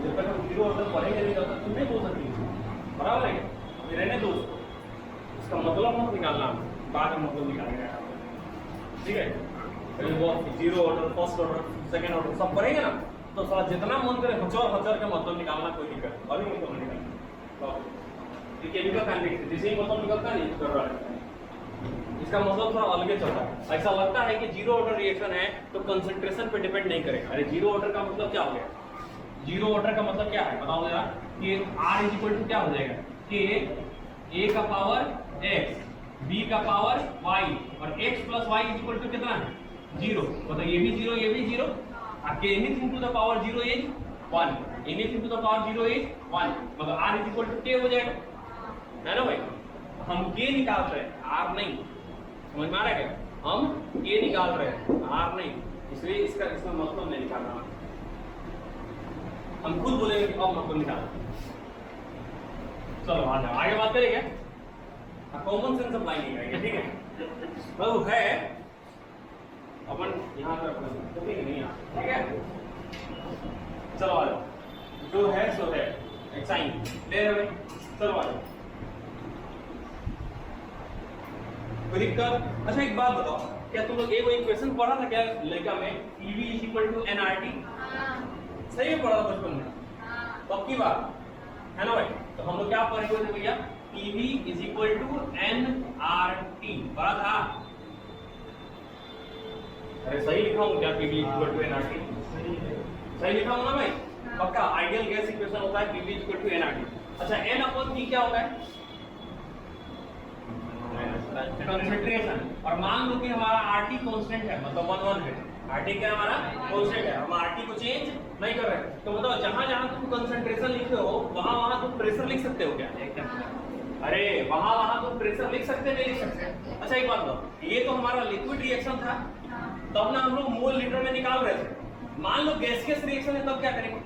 जब तक हम 0 ऑर्डर पढ़ेंगे नहीं तब तक तुम नहीं बोल सकती, बराबर है। फिर रहने दो इसका मतलब मत निकालना, बाद में मतलब निकालेंगे, ठीक है। वो 0 order first order second order सब पढ़ेंगे ना, तो सारा जितना मन करे हजार का मतलब निकालना, कोई दिक्कत अभी मतलब निकालना। तो केमिकल काइनेटिक्स जैसे ही मतलब निकलता नहीं कर रहा है, इसका मतलब थोड़ा अलग चलता है। ऐसा लगता है कि 0 ऑर्डर रिएक्शन है तो कंसंट्रेशन पे डिपेंड नहीं करेगा। अरे 0 ऑर्डर का मतलब क्या हो गया, 0 ऑर्डर का मतलब क्या है बताओ जरा, कि R = क्या हो जाएगा, कि A का पावर x, B का पावर y और x + y = कितना है 0। मतलब ये भी 0 ये भी 0। Anything to the power 0 is 1, anything to the power 0 is 1, मतलब R = k हो जाएगा, है ना भाई। हम k निकाल रहे हैं R नहीं, समझ में आ रहा है क्या, हम k निकाल रहे हैं R नहीं, इसलिए इसका इसमें मतलब नहीं निकाल रहा। हम खुद बोलेंगे कि अब मतलब निकाल। चलो आ जाओ आगे बात करेंगे, कॉमन सेंस अप्लाई नहीं करेंगे, ठीक है। तो है अपन यहाँ पर नहीं यहाँ, ठीक है। चलो आ जाओ, जो है सो है, एक साइन ले रहे हैं। चलो आ जाओ, कोई दिक्कत। अच्छा एक बात बताओ, क्या तुम लोग एक क्वेश्चन पढ़ा था क्या लड़का में, PV = nRT? सही में पढ़ा था बचपन में, पक्की बात है ना भाई। तो हम लोग क्या पढ़े हुए थे भैया, PV = nRT पढ़ा था। अरे सही लिखा हूँ क्या, PV = nRT सही लिखा हूँ ना भाई, पक्का। आइडियल गैस इक्वेशन होता है PV = nRT। अच्छा n/p क्या होता है, कंसंट्रेशन। और मान लो कि हमारा RT कांस्टेंट है, मतलब 1 है। RT क्या हमारा कांस्टेंट है, हम RT को चेंज नहीं कर रहे। तो बताओ जहां जहां तुम कंसंट्रेशन लिखते हो वहां वहां तुम प्रेशर लिख सकते हो क्या, अरे वहां वहां तुम प्रेशर लिख सकते नहीं लिख सकते। अच्छा एक बात बताओ, ये तो हमारा लिक्विड रिएक्शन था, तब ना हम लोग मोल लीटर में निकाल रहे थे। मान लो गैसियस रिएक्शन है, तब क्या करेंगे,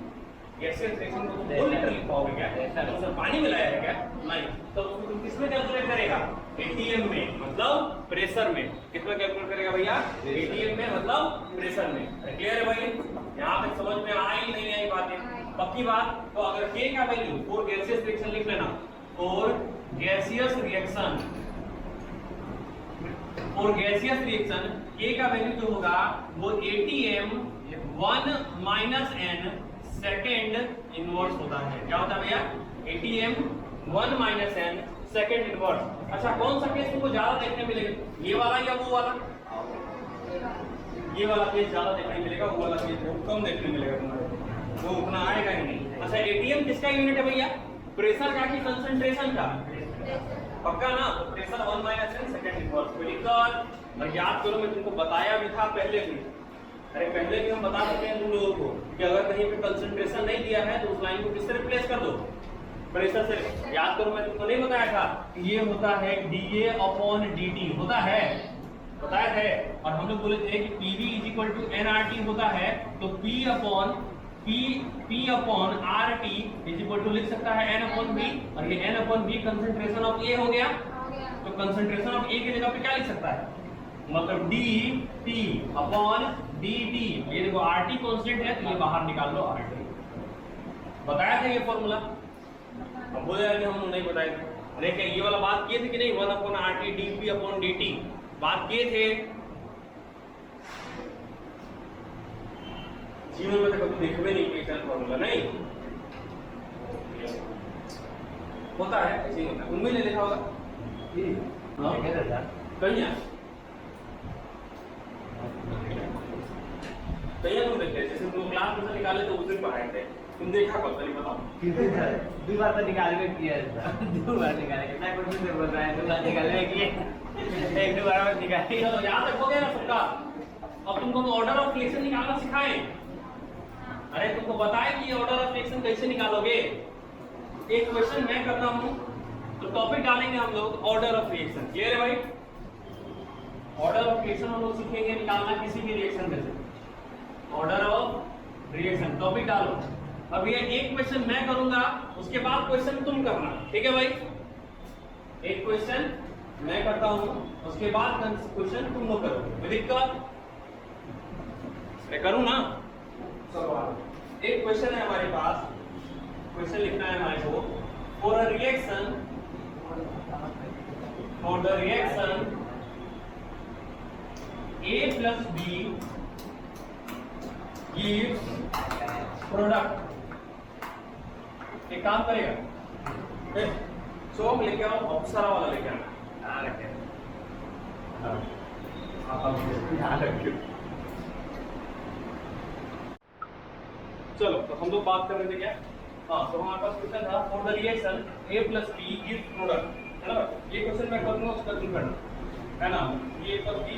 गैसियस रिएक्शन को तुम मोल लीटर लिख पाओगे क्या, तो सर पानी मिलाया है क्या, नहीं। तो तुम किसमें कैलकुलेट करेगा, ATM में, मतलब प्रेशर में। किसमें कैलकुलेट करेगा भैया, ATM में, मतलब प्रेशर में। क्लियर है भाई, यहाँ पे समझ में आ ही नहीं आई बातें, पक्की बात। तो अगर K का वैल्यू फॉर गैसियस रिएक्शन लिख लेना, for gaseous reaction, for gaseous reaction K का वैल्यू जो होगा वो ATM 1 - n सेकेंड इनवर्स होता है। क्या होता है भैया, ATM 1 - n सेकेंड इनवर्स। अच्छा कौन सा केस तुमको ज्यादा देखने मिलेगा, ये वाला या वो वाला, ये वाला केस ज्यादा देखने मिलेगा, वो वाला केस बहुत कम देखने मिलेगा तुम्हारे, वो उतना आएगा ही नहीं। अच्छा ATM किसका यूनिट है भैया, प्रेशर का कि कंसंट्रेशन का, पक्का ना। तो प्रेशर 1 - n सेकेंड इनवर्स। और याद करो मैं तुमको बताया भी था पहले भी, अरे पहले भी हम बता चुके हैं तुम लोगों को कि अगर कहीं पे कंसंट्रेशन नहीं दिया है तो उस लाइन को किससे रिप्लेस कर दो, प्रेशर से। याद करो मैं तुमको नहीं बताया था कि ये होता है dA/dt होता है, बताया है। और हम लोग बोले थे कि PV = nRT होता है, तो P/, P upon R T is equal to लिख सकता है N अपॉन B, और ये N upon B concentration of A हो गया। हो गया। तो कंसंट्रेशन ऑफ A की जगह पे क्या लिख सकता है, मतलब dt अपॉन dt। ये देखो RT कांस्टेंट है तो ये बाहर निकाल लो RT। बताया था ये फॉर्मूला, अब बोले कि हम नहीं बताए थे। अरे क्या ये वाला बात किए थे कि नहीं, 1 upon RT dP upon dt बात किए थे। जीवन में तो कभी देखे भी नहीं इक्वेशन फॉर्मूला, नहीं होता है, ऐसे ही होता है। उनमें नहीं लिखा होगा कहीं तुम देखते, जैसे तुम क्लास में से निकाले तो उस दिन पढ़ाए थे, तुम देखा कब तक बताओ। दो बार तो निकाल के किया था, दो बार निकाले कितना कुछ से बोल रहा है, दो बार निकाले किए, एक दो बार में निकाले। चलो याद रखोगे ना सबका। अब तुमको हम ऑर्डर ऑफ रिएक्शन निकालना सिखाएं। अरे तुमको बताएं कि ऑर्डर ऑफ रिएक्शन कैसे निकालोगे। एक क्वेश्चन मैं करता हूं तो टॉपिक डालेंगे हम लोग ऑर्डर ऑफ रिएक्शन। क्लियर है भाई? ऑर्डर ऑफ रिएक्शन हम लोग सीखेंगे निकालना किसी भी रिएक्शन में से। ऑर्डर ऑफ रिएक्शन टॉपिक डालो। अब ये एक क्वेश्चन मैं करूंगा, उसके बाद क्वेश्चन तुम करना, ठीक है भाई? एक क्वेश्चन मैं करता हूं, उसके बाद क्वेश्चन तुम लोग करो। कोई दिक्कत? मैं करूं ना? एक क्वेश्चन है हमारे पास, क्वेश्चन लिखना है हमारे को। For the reaction A plus B gives product. एक काम करेगा, चौक लेके आओ, अप्सरा वाला लेके आना। चलो तो हम लोग बात कर रहे थे क्या? हाँ, तो हमारे पास क्वेश्चन था for the reaction A plus B gives product, है ना? ये क्वेश्चन मैं करूंगा, उसका तुम करना, है ना? A plus B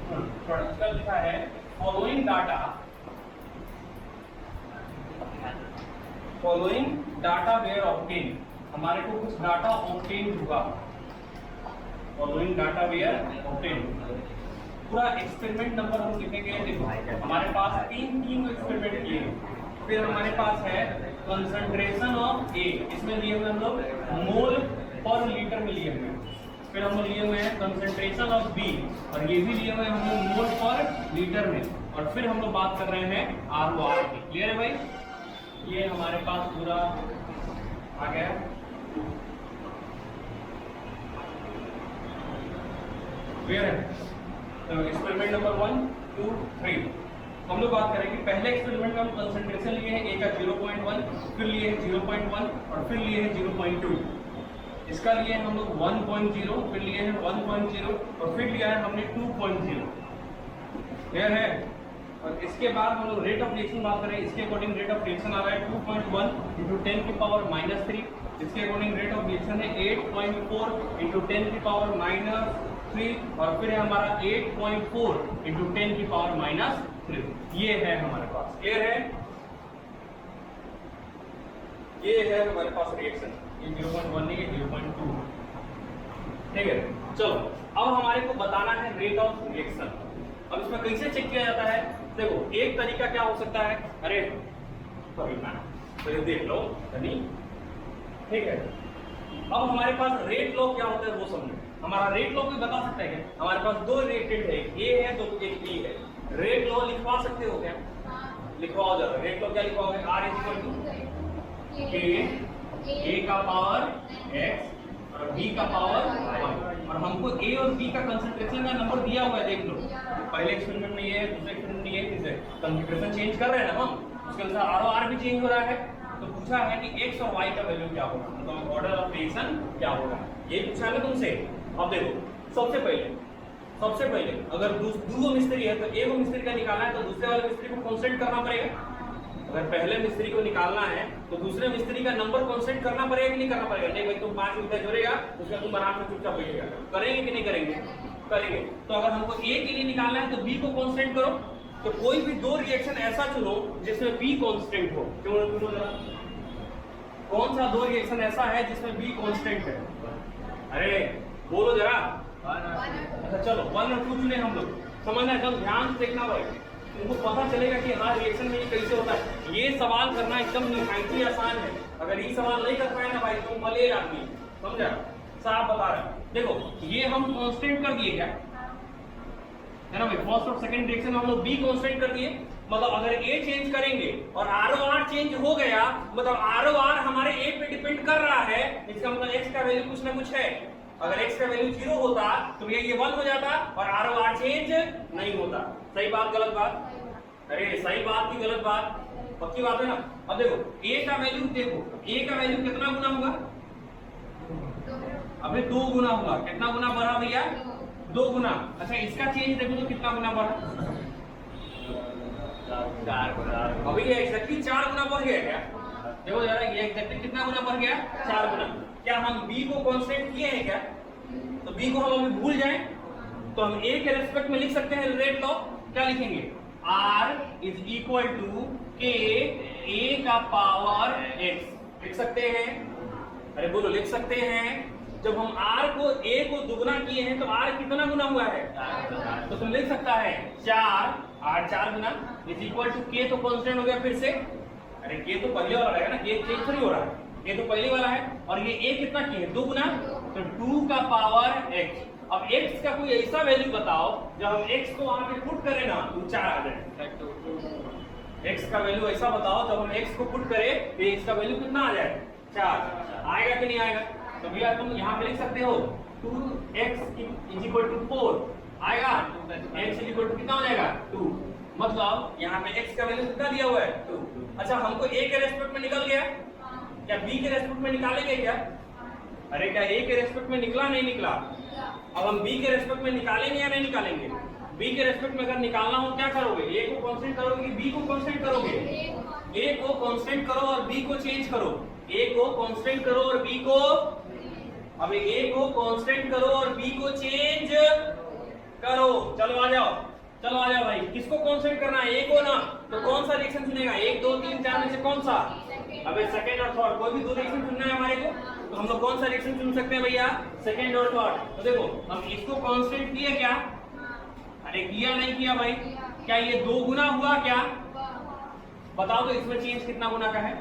प्रोडक्ट का लिखा है फॉलोइंग डाटा वेयर ऑब्टेन। हमारे को कुछ डाटा ऑब्टेन हुआ, फॉलोइंग डाटा वेयर ऑब्टेन। पूरा एक्सपेरिमेंट नंबर हम लिखेंगे। देखो हमारे पास तीन एक्सपेरिमेंट किए, फिर हमारे पास है कंसंट्रेशन ऑफ ए, इसमें लिए हुए हम लोग मोल पर लीटर में लिए हुए, फिर हम लोग लिए हुए हैं कंसंट्रेशन ऑफ बी, और ये भी लिए हुए हम लोग मोल पर लीटर में, और फिर हम लोग बात कर रहे हैं आर की। क्लियर है भाई? ये हमारे पास पूरा आ गया। क्लियर है? तो एक्सपेरिमेंट नंबर 1, 2, 3 हम लोग बात करेंगे। पहले एक्सपेरिमेंट में हम कंसंट्रेशन लिए हैं ए का 0.1, फिर लिए हैं 0.1, और फिर लिए हैं 0.2। इसका लिए हम लोग 1.0, फिर लिए हैं 1.0, और फिर लिया है हमने 2.0। क्लियर है? और इसके बाद हम लोग रेट ऑफ रिएक्शन बात करें। इसके अकॉर्डिंग रेट ऑफ रिएक्शन आ रहा है 2.1 × 10 की पावर -3। इसके अकॉर्डिंग रेट ऑफ रिएक्शन है 8.4 × 10 की पावर -3, और फिर है हमारा 8.4 × 10 की पावर -3। ये है हमारे पास। क्लियर है? ये है हमारे पास रिएक्शन, ये 0.1 नहीं, 0.2। ठीक है, चलो अब हमारे को बताना है रेट ऑफ रिएक्शन। अब इसमें कैसे चेक किया जाता है? देखो एक तरीका क्या हो सकता है, अरे तो देख लो नहीं, ठीक है। अब हमारे पास रेट लॉ क्या होता है वो समझो। हमारा रेट लॉ भी बता सकते हैं क्या? हमारे पास दो रेटेड है, ए है तो एक बी है। रेट लॉ लिखवा सकते हो क्या? लिखवाओ जरा। रेट लॉ क्या लिखवाओगे? R = A का पावर x और b का पावर y, और हमको a और b का कंसंट्रेशन का नंबर दिया हुआ है, देख लो। पहले एक्सपेरिमेंट में ये है, दूसरे एक्सपेरिमेंट में ये है, तीसरे कंसंट्रेशन चेंज कर रहे हैं ना हम, उसके अनुसार r और r भी चेंज हो रहा है। तो पूछा है कि x और y का वैल्यू क्या होगा, मतलब ऑर्डर ऑफ रिएक्शन क्या होगा, ये पूछा है तुमसे। अब देखो सबसे पहले अगर दो मिस्त्री है तो एक मिस्त्री का निकालना है तो दूसरे वाले मिस्त्री को कांस्टेंट करना पड़ेगा। अगर पहले मिस्त्री को निकालना है तो दूसरे मिस्त्री का नंबर कांस्टेंट करना पड़ेगा कि नहीं करना पड़ेगा? नहीं भाई, तुम 5 रुपया जोड़ेगा, उसका तुम आराम से चुपचाप बैठेगा। करेंगे कि नहीं करेंगे? करेंगे। तो अगर हमको ए के लिए निकालना है तो बी को कांस्टेंट करो। तो कोई भी दो रिएक्शन ऐसा चुनो जिसमें बी कांस्टेंट हो। क्यों चुनो जरा? कौन सा दो रिएक्शन ऐसा है जिसमें बी कांस्टेंट है? अरे बोलो जरा। अच्छा चलो 1 और 2 चुने हम लोग। समझना एकदम ध्यान से देखना भाई। तुमको पता चलेगा कि हाँ रिएक्शन में ये कैसे होता है। ये सवाल करना एकदम निहायती आसान है। अगर ये सवाल नहीं कर पाए ना भाई तुम मलेर आदमी, समझा? साहब बता रहे हैं। देखो ये हम कांस्टेंट कर दिए क्या है ना भाई, फर्स्ट और सेकंड रिएक्शन में हम लोग बी कांस्टेंट कर दिए। मतलब अगर ए चेंज करेंगे और ROR चेंज हो गया, मतलब ROR हमारे ए पे डिपेंड कर रहा है, इसका मतलब x का वैल्यू कुछ ना कुछ है। अगर x का वैल्यू 0 होता तो भैया ये 1 हो जाता और ROR चेंज नहीं होता। सही बात गलत बात? अरे सही बात की गलत बात? पक्की बात है ना। अब देखो a का वैल्यू, देखो a का वैल्यू कितना गुना होगा? अबे 2 गुना होगा। कितना गुना बढ़ा भैया? 2 गुना। अच्छा इसका चेंज देखो तो कितना गुना बढ़ा? 4 गुना। अभी ये एग्जैक्टली 4 गुना बढ़ गया क्या? देखो जरा ये एग्जैक्टली कितना गुना बढ़ गया? 4 गुना। क्या हम b को कांस्टेंट किए हैं क्या? तो b को हम अभी भूल जाएं तो हम a के रेस्पेक्ट में लिख सकते हैं रेट लॉ। क्या लिखेंगे? r is equal to k a का पावर x लिख सकते हैं। अरे बोलो लिख सकते हैं। जब हम r को a को दुगना किए हैं तो r कितना गुना हुआ है? तो तुम लिख सकता है 4 r 4 गुना इज इक्वल टू k, तो कांस्टेंट हो गया फिर से। अरे k तो पहले वाला रहेगा ना, k चेंज थोड़ी हो रहा है, k तो पहले वाला है। और ये a कितना की है? 2 गुना, तो 2 का पावर x। अब x का कोई ऐसा वैल्यू बताओ जब हम x को वहां पे पुट करें ना तो 4 आ जाए। x का वैल्यू ऐसा बताओ जब हम x को पुट करें तो x का वैल्यू कितना आ जाए? 4 आएगा कि नहीं आएगा? तो भैया तुम यहाँ पे लिख सकते हो 2x इज इक्वल टू 4 आएगा। x इज इक्वल टू कितना हो जाएगा? 2। मतलब यहाँ पे x का वैल्यू कितना दिया हुआ है? 2। अच्छा हमको a के रेस्पेक्ट में निकल गया, क्या b के रेस्पेक्ट में निकालेंगे क्या? अरे क्या a के रेस्पेक्ट में निकला नहीं निकला? अब हम b के रेस्पेक्ट में निकालेंगे या नहीं निकालेंगे? b के रेस्पेक्ट में अगर निकालना हो क्या करोगे? a को कांस्टेंट करोगे कि b को कांस्टेंट करोगे? a को कांस्टेंट करो और b को चेंज करो। a को कांस्टेंट करो और b को, अब a को कांस्टेंट करो और b को चेंज करो। चलो आ जाओ, चलो आ जाओ भाई। किसको कांस्टेंट करना है? a को ना। तो कौन सा रिएक्शन चुनेगा? 1 2 3 4 में से कौन सा? अबे सेकंड और थर्ड, कोई भी 2 रिएक्शन चुनना है हमारे को, तो हम लोग कौन सा रिएक्शन चुन सकते हैं भैया? सेकंड और थर्ड। तो देखो हम इसको कांस्टेंट किए क्या? अरे किया नहीं किया भाई? क्या ये 2 गुना हुआ क्या? बताओ तो इसमें चेंज कितना गुना का है?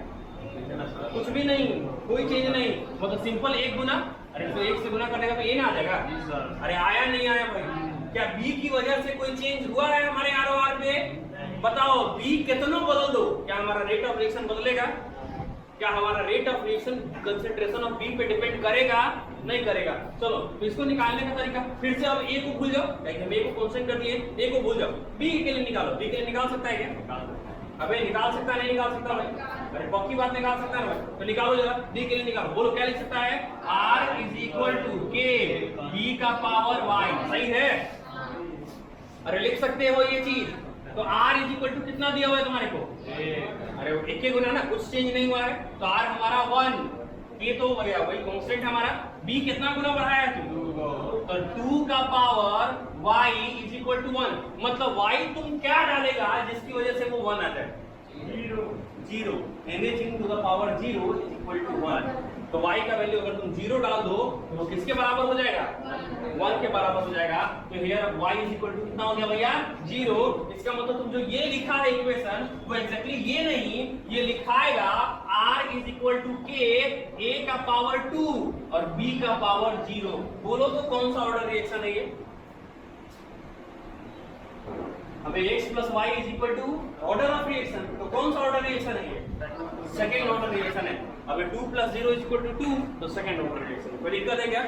कुछ भी नहीं, कोई चेंज नहीं, मतलब सिंपल 1 गुना। अरे तो 1 से गुना करेगा तो ये ना आ जाएगा? अरे आया नहीं आया भाई? क्या b की वजह से कोई चेंज हुआ है हमारे ROR पे? बताओ b कितना बदल दो, क्या हमारा रेट ऑफ रिएक्शन बदलेगा? क्या हमारा rate of reaction concentration of b पे डिपेंड करेगा? नहीं करेगा। चलो तो इसको निकालने का तरीका फिर से, अब a को भूल जाओ, हम a को कांस्टेंट कर दिए, a को भूल जाओ, b के लिए निकालो। b के लिए निकाल सकता है क्या? अबे निकाल सकता नहीं निकाल सकता भाई? अरे पक्की बात निकाल सकता है भाई? तो निकालो जरा, b के लिए निकालो। बोलो क्या लिख सकता है? r is equal to k b का पावर y। सही है? अरे लिख सकते हो ये चीज। तो r इज इक्वल टू कितना दिया हुआ है तुम्हारे को? अरे 1 गुना ना, कुछ चेंज नहीं हुआ है। तो r हमारा 1, k तो हो गया वही कांस्टेंट हमारा। b कितना गुना बढ़ाया है तू? तो 2 का power y is equal to 1। मतलब y तुम क्या डालेगा जिसकी वजह से वो 1 आ जाए? 0। Anything to the power 0 is equal to 1। तो y का वैल्यू अगर तुम 0 डाल दो तो वो किसके बराबर हो जाएगा? 1 के बराबर हो जाएगा। तो here y is equal to कितना हो गया भैया? 0। इसका मतलब तुम जो ये लिखा है इक्वेशन वो एग्जैक्टली ये नहीं, ये लिखाएगा r is equal to k a का पावर 2 और b का पावर 0। बोलो तो कौन सा ऑर्डर रिएक्शन है ये? अबे x plus y is equal to order of reaction, तो कौन सा ऑर्डर रिएक्शन है ये? सेकेंड ऑर्डर रिएक्शन है। अबे 2 प्लस 0 इज इक्वल टू 2, तो सेकेंड ऑर्डर रिएक्शन। कोई दिक्कत है क्या?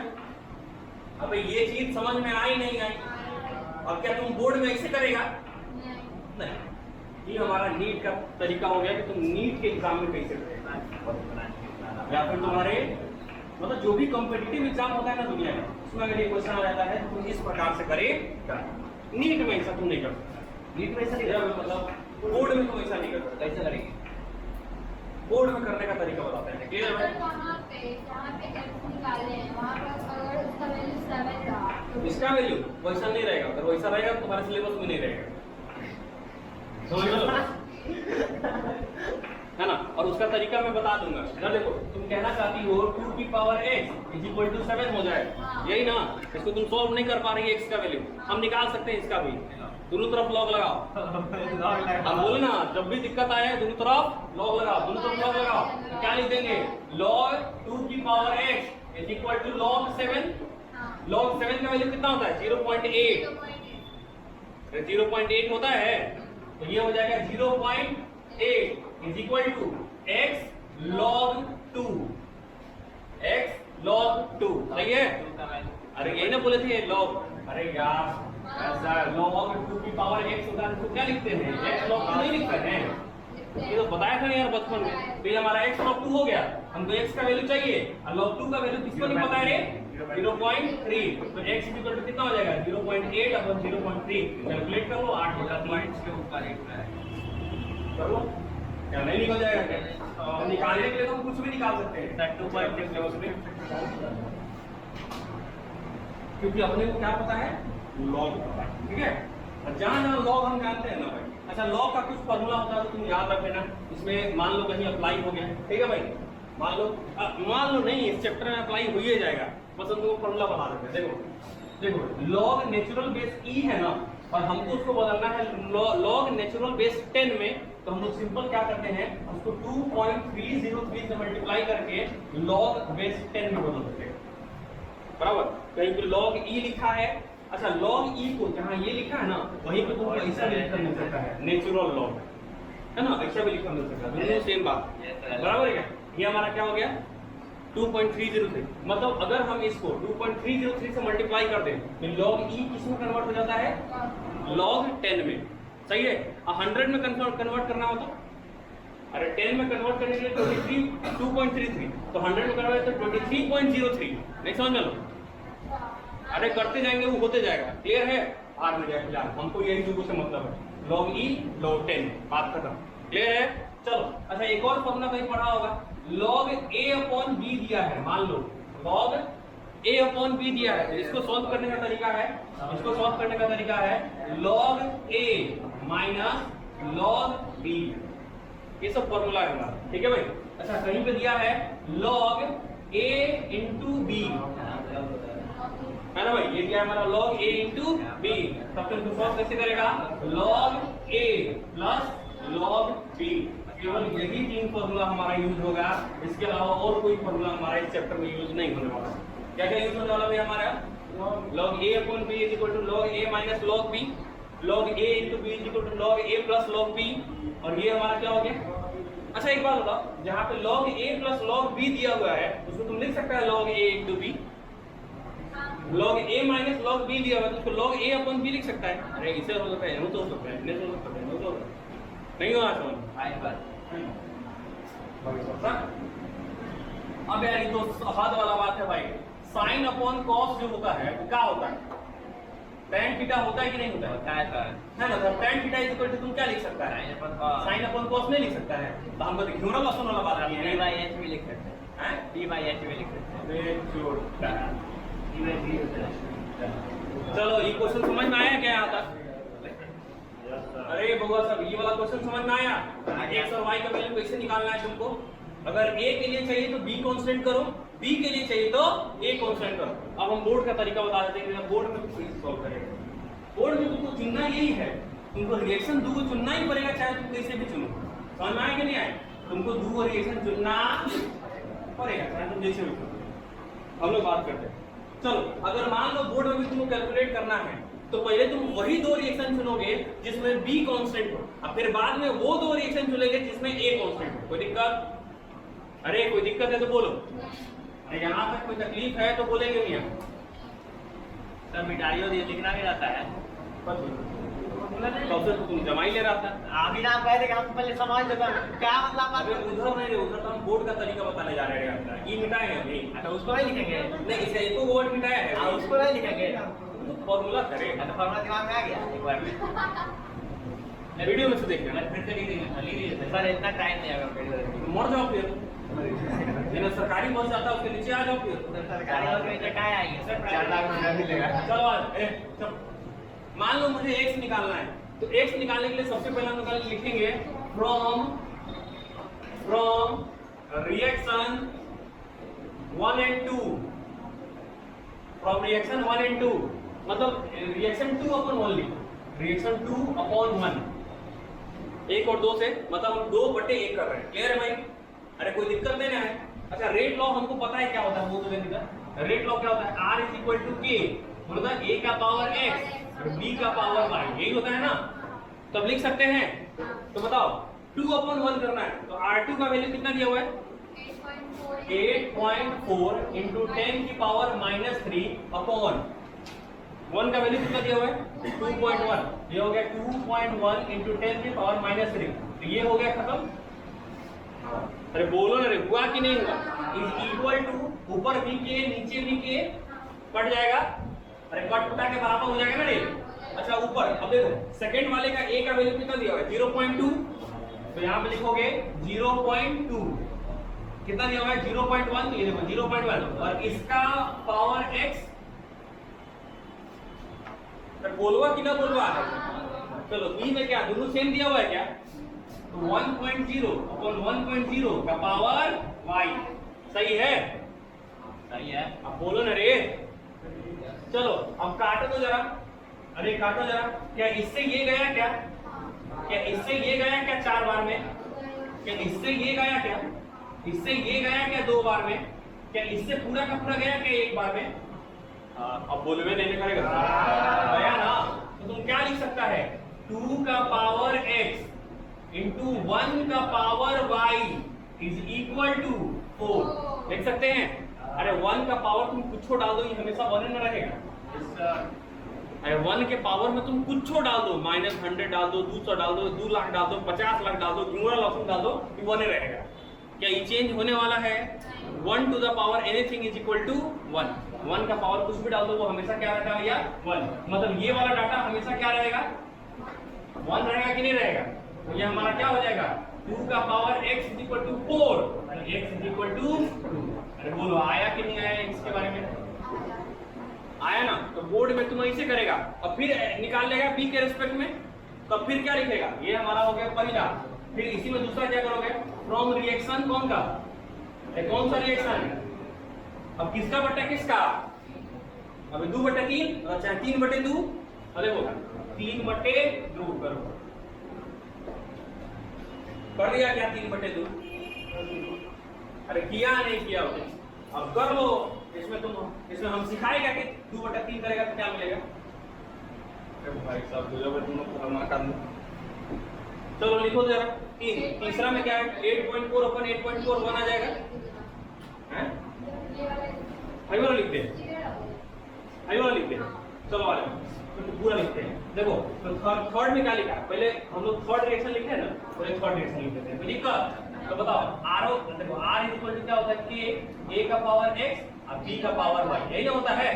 अबे ये चीज समझ में आई नहीं आई? अब क्या तुम बोर्ड में ऐसे करेगा? नहीं। ये हमारा नीट का तरीका हो गया कि तुम नीट के एग्जाम में कैसे करेगा, या फिर तुम्हारे मतलब जो भी कॉम्पिटिटिव एग्जाम होता है ना दुनिया में, उसमें अगर ये क्वेश्चन आ जाता है तो तुम इस प्रकार से करेगा। नीट में ऐसा तुम नहीं कर सकता। नीट में ऐसा नहीं कर, मतलब बोर्ड में तुम ऐसा नहीं कर सकता। कैसे करेंगे? बोर्ड में करने का तरीका बताते हैं। क्लियर है? वहाँ पे जहाँ पे x निकाले हैं वहाँ पे अगर उसका वैल्यू 7 रहा तो इसका वैल्यू वैसा नहीं रहेगा। अगर वैसा रहेगा तो तुम्हारे सिलेबस में नहीं रहेगा, समझ लो, है ना? और उसका तरीका मैं बता दूंगा। इधर देखो, तुम कहना चाहती हो 2 की power x is equal to 7 हो जाए, यही ना? इसको तुम सॉल्व नहीं कर पा रही है x का वैल्यू, हम निकाल सकते हैं इसका भी। दोनों तरफ लॉग लगाओ। हम बोले ना, जब भी दिक्कत आए दोनों तरफ लॉग लगाओ, दोनों तरफ लॉग लगाओ। तो क्या लिख देंगे? log 2 की power x is equal to log 7। log 7 का वैल्यू कितना होता है? 0.8। 0.8 होता है, तो ये हो जाएगा 0.8 is equal to x log 2। x log 2 सही है? अरे यही ना बोले थे log, अरे यार ऐसा log 2 की पावर x होता है तो क्या लिखते हैं? x log 2 नहीं लिखते हैं, ये तो बताया था यार बचपन में। तो ये हमारा x log 2 हो गया, हमको x का वैल्यू चाहिए और log 2 का वैल्यू किसको नहीं पता है रे? 0.3। तो x इक्वल टू कितना हो जाएगा? 0.8 अपॉन 0.3। कैलकुलेट कर लो, 8 बटा 3 के ऊपर 1 कर लो, क्या नहीं निकल जाएगा क्या? निकालने के लिए तो हम कुछ भी निकाल सकते हैं, 2.6 क्योंकि अपने को क्या पता है? लॉग पता है, ठीक है? और जहां लॉग हम जानते हैं ना भाई। अच्छा, लॉग का कुछ फॉर्मूला होता है तो तुम याद रख लेना, इसमें मान लो कहीं अप्लाई हो गया, ठीक है भाई? मान लो नहीं, इस चैप्टर में अप्लाई हो ही जाएगा, बस हम तुमको फॉर्मूला बता देते हैं। देखो लॉग नेचुरल बेस e है ना, और हमको उसको बदलना है लॉग नेचुरल बेस 10 में। तो हम लोग सिंपल क्या करते हैं, उसको 2.303 से मल्टीप्लाई करके लॉग बेस 10 में बदल देते हैं, बराबर? कहीं पे log e लिखा है, अच्छा log e को जहाँ ये लिखा है ना, वहीं पे तुमको ऐसा भी लिखकर मिल सकता है, नेचुरल log, है ना? ऐसा भी लिखकर मिल सकता है, दोनों सेम बात, बराबर है क्या? ये हमारा क्या हो गया? 2.303। मतलब अगर हम इसको 2.303 से मल्टीप्लाई कर दें तो log e किसमें कन्वर्ट हो जाता है? log 10 में, सही है? 100 में कन्वर्ट करना हो तो, अरे 10 में कन्वर्ट करने के लिए 2.33, तो 100 में कन्वर्ट तो 23.03। नहीं समझ में लो, अरे करते जाएंगे वो होते जाएगा, क्लियर है? आर में जाए फिलहाल हमको यही दूर से मतलब है, log e log 10, बात खत्म, क्लियर है? चलो अच्छा, एक और फॉर्मूला कहीं पढ़ा होगा, log a अपॉन b दिया है, मान लो log a अपॉन b दिया है, इसको सॉल्व करने का तरीका है, log a minus log b, ये सब फॉर्मूला है हमारा, ठीक है भाई? अच्छा, कहीं पे दिया है log a into b, है ना भाई? ये दिया है हमारा log a into b, तब तुम सॉल्व कैसे करेगा? log a plus log b, केवल यही 3 फॉर्मूला हमारा यूज होगा, इसके अलावा और कोई फॉर्मूला हमारे इस चैप्टर में यूज नहीं होने वाला। क्या क्या यूज होने वाला भाई हमारा? log a upon b is equal to log a minus log b, log a into b is equal to log a plus log b, और ये हमारा क्या हो गया? अच्छा एक बात बताओ, जहाँ पे log a plus log b दिया हुआ है उसको तुम लिख सकता है log a into b, log a minus log b दिया हुआ है तो उसको log a upon b लिख सकता है। अरे इसे हो सकता है, वो तो हो सकता है, नहीं हो सकता है, वो तो नहीं होना समझ। अब यार ये तो हद वाला बात है भाई, साइन अपॉन कॉस जो होता है क्या होता है? tan थीटा होता है कि नहीं होता है सर? है ना sir? tan theta is equal to तुम क्या लिख सकता है? साइन अपॉन कॉस नहीं लिख सकता है, तो हम बस ह्यूमरल लॉसन वाला बात किए हैं, d/h भी लिख सकते हैं, d/h भी लिख सकते हैं, चलो ये क्वेश्चन समझ में आया क्या यहाँ तक? अरे बउआ साहब, ये वाला क्वेश्चन समझ में आया? x और y का वैल्यू कैसे निकालना है तुमको? अगर a के लिए चाहिए तो b कांस्टेंट करो, b के लिए चाहिए तो a कांस्टेंट करो। अब हम बोर्ड का तरीका बता देते हैं कि बोर्ड में तुम सॉल्व करेंगे। बोर्ड में तुमको चुनना यही है, तुमको रिएक्शन दो को चुनना ही पड़ेगा, चाहे तुम कैसे भी चुनो। समझ में आए कि नहीं आए? तुमको दो रिएक्शन चुनना पड़ेगा, चाहे तुम जैसे भी चुनो। हम लोग बात करते हैं, चलो अगर मान लो बोर्ड में भी तुमको कैलकुलेट करना है तो पहले तुम वही 2 रिएक्शन चुनोगे जिसमें b कांस्टेंट हो, और फिर बाद में वो 2 रिएक्शन चुनेंगे जिसमें a कांस्टेंट हो। कोई दिक्कत? अरे कोई दिक्कत है तो बोलो, यहाँ तक कोई तकलीफ है तो बोलेंगे नहीं हम। सर मिठाइयों ये लिखना भी रहता है, तो तुम जमा ही ले रहा था, अभी ना कह रहे कि हम पहले समझ लेते क्या मतलब। अबे उधर नहीं, उधर तो हम बोर्ड का तरीका बताने जा रहे हैं। ये मिटाए हैं नहीं, अच्छा उसको नहीं लिखेंगे? नहीं इसे एको वर्ड मिटाया है, उसको नहीं लिखेंगे, फॉर्मूला करे तो फॉर्मूला दिमाग में आ गया एक बार में, वीडियो में से देखना, फिर से लिख देंगे सर, इतना टाइम नहीं आएगा, मर जाओ फिर, जिन्हें सरकारी बस जाता है उसके नीचे आ जाओ फिर, सरकारी बस में क्या आएंगे सर, 4 लाख रुपया मिलेगा। चलो मान लो मुझे x निकालना है, तो x निकालने के लिए सबसे पहले हम लिखेंगे from from reaction 1 and 2, from reaction 1 and 2, मतलब reaction 2 upon only, reaction 2 upon 1, 1 और 2 से, मतलब हम 2/1 कर रहे हैं। क्लियर है भाई? अरे कोई दिक्कत नहीं है। अच्छा, रेट लॉ हमको पता है क्या होता है, वो तो देखिए रेट लॉ क्या होता है, R इज इक्वल टू के, मतलब a का पावर x और b का पावर y, यही होता है ना। तो अब लिख सकते हैं, तो बताओ 2/1 करना है, तो R2 का वैल्यू कितना दिया हुआ है, 8.4 इंटू 10 की पावर -3 अपॉन 1 का वैल्यू कितना दिया हुआ है 2.1, ये हो गया 2.1 इंटू 10 की पावर -3, तो ये हो गया खत्म। अरे बोलो ना रे, हुआ कि नहीं हुआ? इज इक्वल टू ऊपर भी के नीचे भी के कट जाएगा, अरे कट कटा के बराबर हो जाएगा ना रे। अच्छा ऊपर अब देखो सेकंड वाले का a का वैल्यू कितना दिया हुआ है 0.2, तो यहाँ पे लिखोगे 0.2, कितना दिया हुआ है 0.1, तो ये देखो 0.1, और इसका पावर x, तो बोलवा कि ना बोलवा, चलो b में क्या दोनों सेम दिया हुआ है क्या, तो 1.0 अपॉन 1.0 का पावर y, सही है? सही है। अब बोलो ना रे। चलो अब काटो तो जरा, अरे काटो जरा, क्या इससे ये गया क्या, क्या इससे ये गया क्या 4 बार में, क्या इससे ये गया क्या, इससे ये गया क्या 2 बार में, क्या इससे पूरा का पूरा गया क्या 1 बार में? अब बोलवे नहीं करेगा गया ना, तो तुम क्या लिख सकता है 2 का पावर x इंटू 1 का power y is equal to 4, लिख सकते हैं। अरे 1 का पावर तुम कुछ डाल दो, ये हमेशा 1 में रहेगा। अरे 1 के पावर में तुम कुछ डाल दो, -100 डाल दो, 200 डाल दो, 2 लाख डाल दो, 50 लाख डाल दो, न्यूमरल ऑप्शन डाल दो, ये 1 रहेगा। क्या ये चेंज होने वाला है? 1 to the power anything is equal to 1, 1 का पावर कुछ भी डाल दो वो हमेशा क्या रहता है भैया 1, मतलब ये वाला डाटा हमेशा क्या रहेगा 1 रहेगा कि नहीं रहेगा? तो ये हमारा क्या हो जाएगा 2 का power x is equal to 4 और x इज इक्वल टू 2। अरे बोलो आया कि नहीं आया इसके बारे में? आया ना? तो बोर्ड में तुम ऐसे करेगा और फिर निकाल लेगा b के रिस्पेक्ट में, तो फिर क्या लिखेगा, ये हमारा हो गया पहला, फिर इसी में दूसरा क्या करोगे फ्रॉम रिएक्शन कौन का, कौन सा रिएक्शन, अब किसका बटा किसका, अभी 2/3, अच्छा 3/2, अरे बोला 3/2 करो, कर दिया क्या 3/2? अरे किया नहीं किया उसे, अब कर लो। इसमें हम सिखाएगा कि 2/3 करेगा तो क्या मिलेगा। भाई साहब चलो लिखो जरा 3, तीसरा में क्या है 8.4 अपन 8.4 1 आ जाएगा, हैं आई वाला लिखते हैं, आई वाला लिखते हैं, चलो वाले तो पूरा लिखते हैं। देखो तो थर्ड में क्या लिखा, पहले हम लोग थर्ड रिएक्शन लिखते हैं ना, पहले थर्ड रिएक्शन लिखते हैं, तो दिक्कत तो बताओ आर, देखो आर इक्वल टू क्या होता है कि a का पावर x और b का पावर y, यही होता है।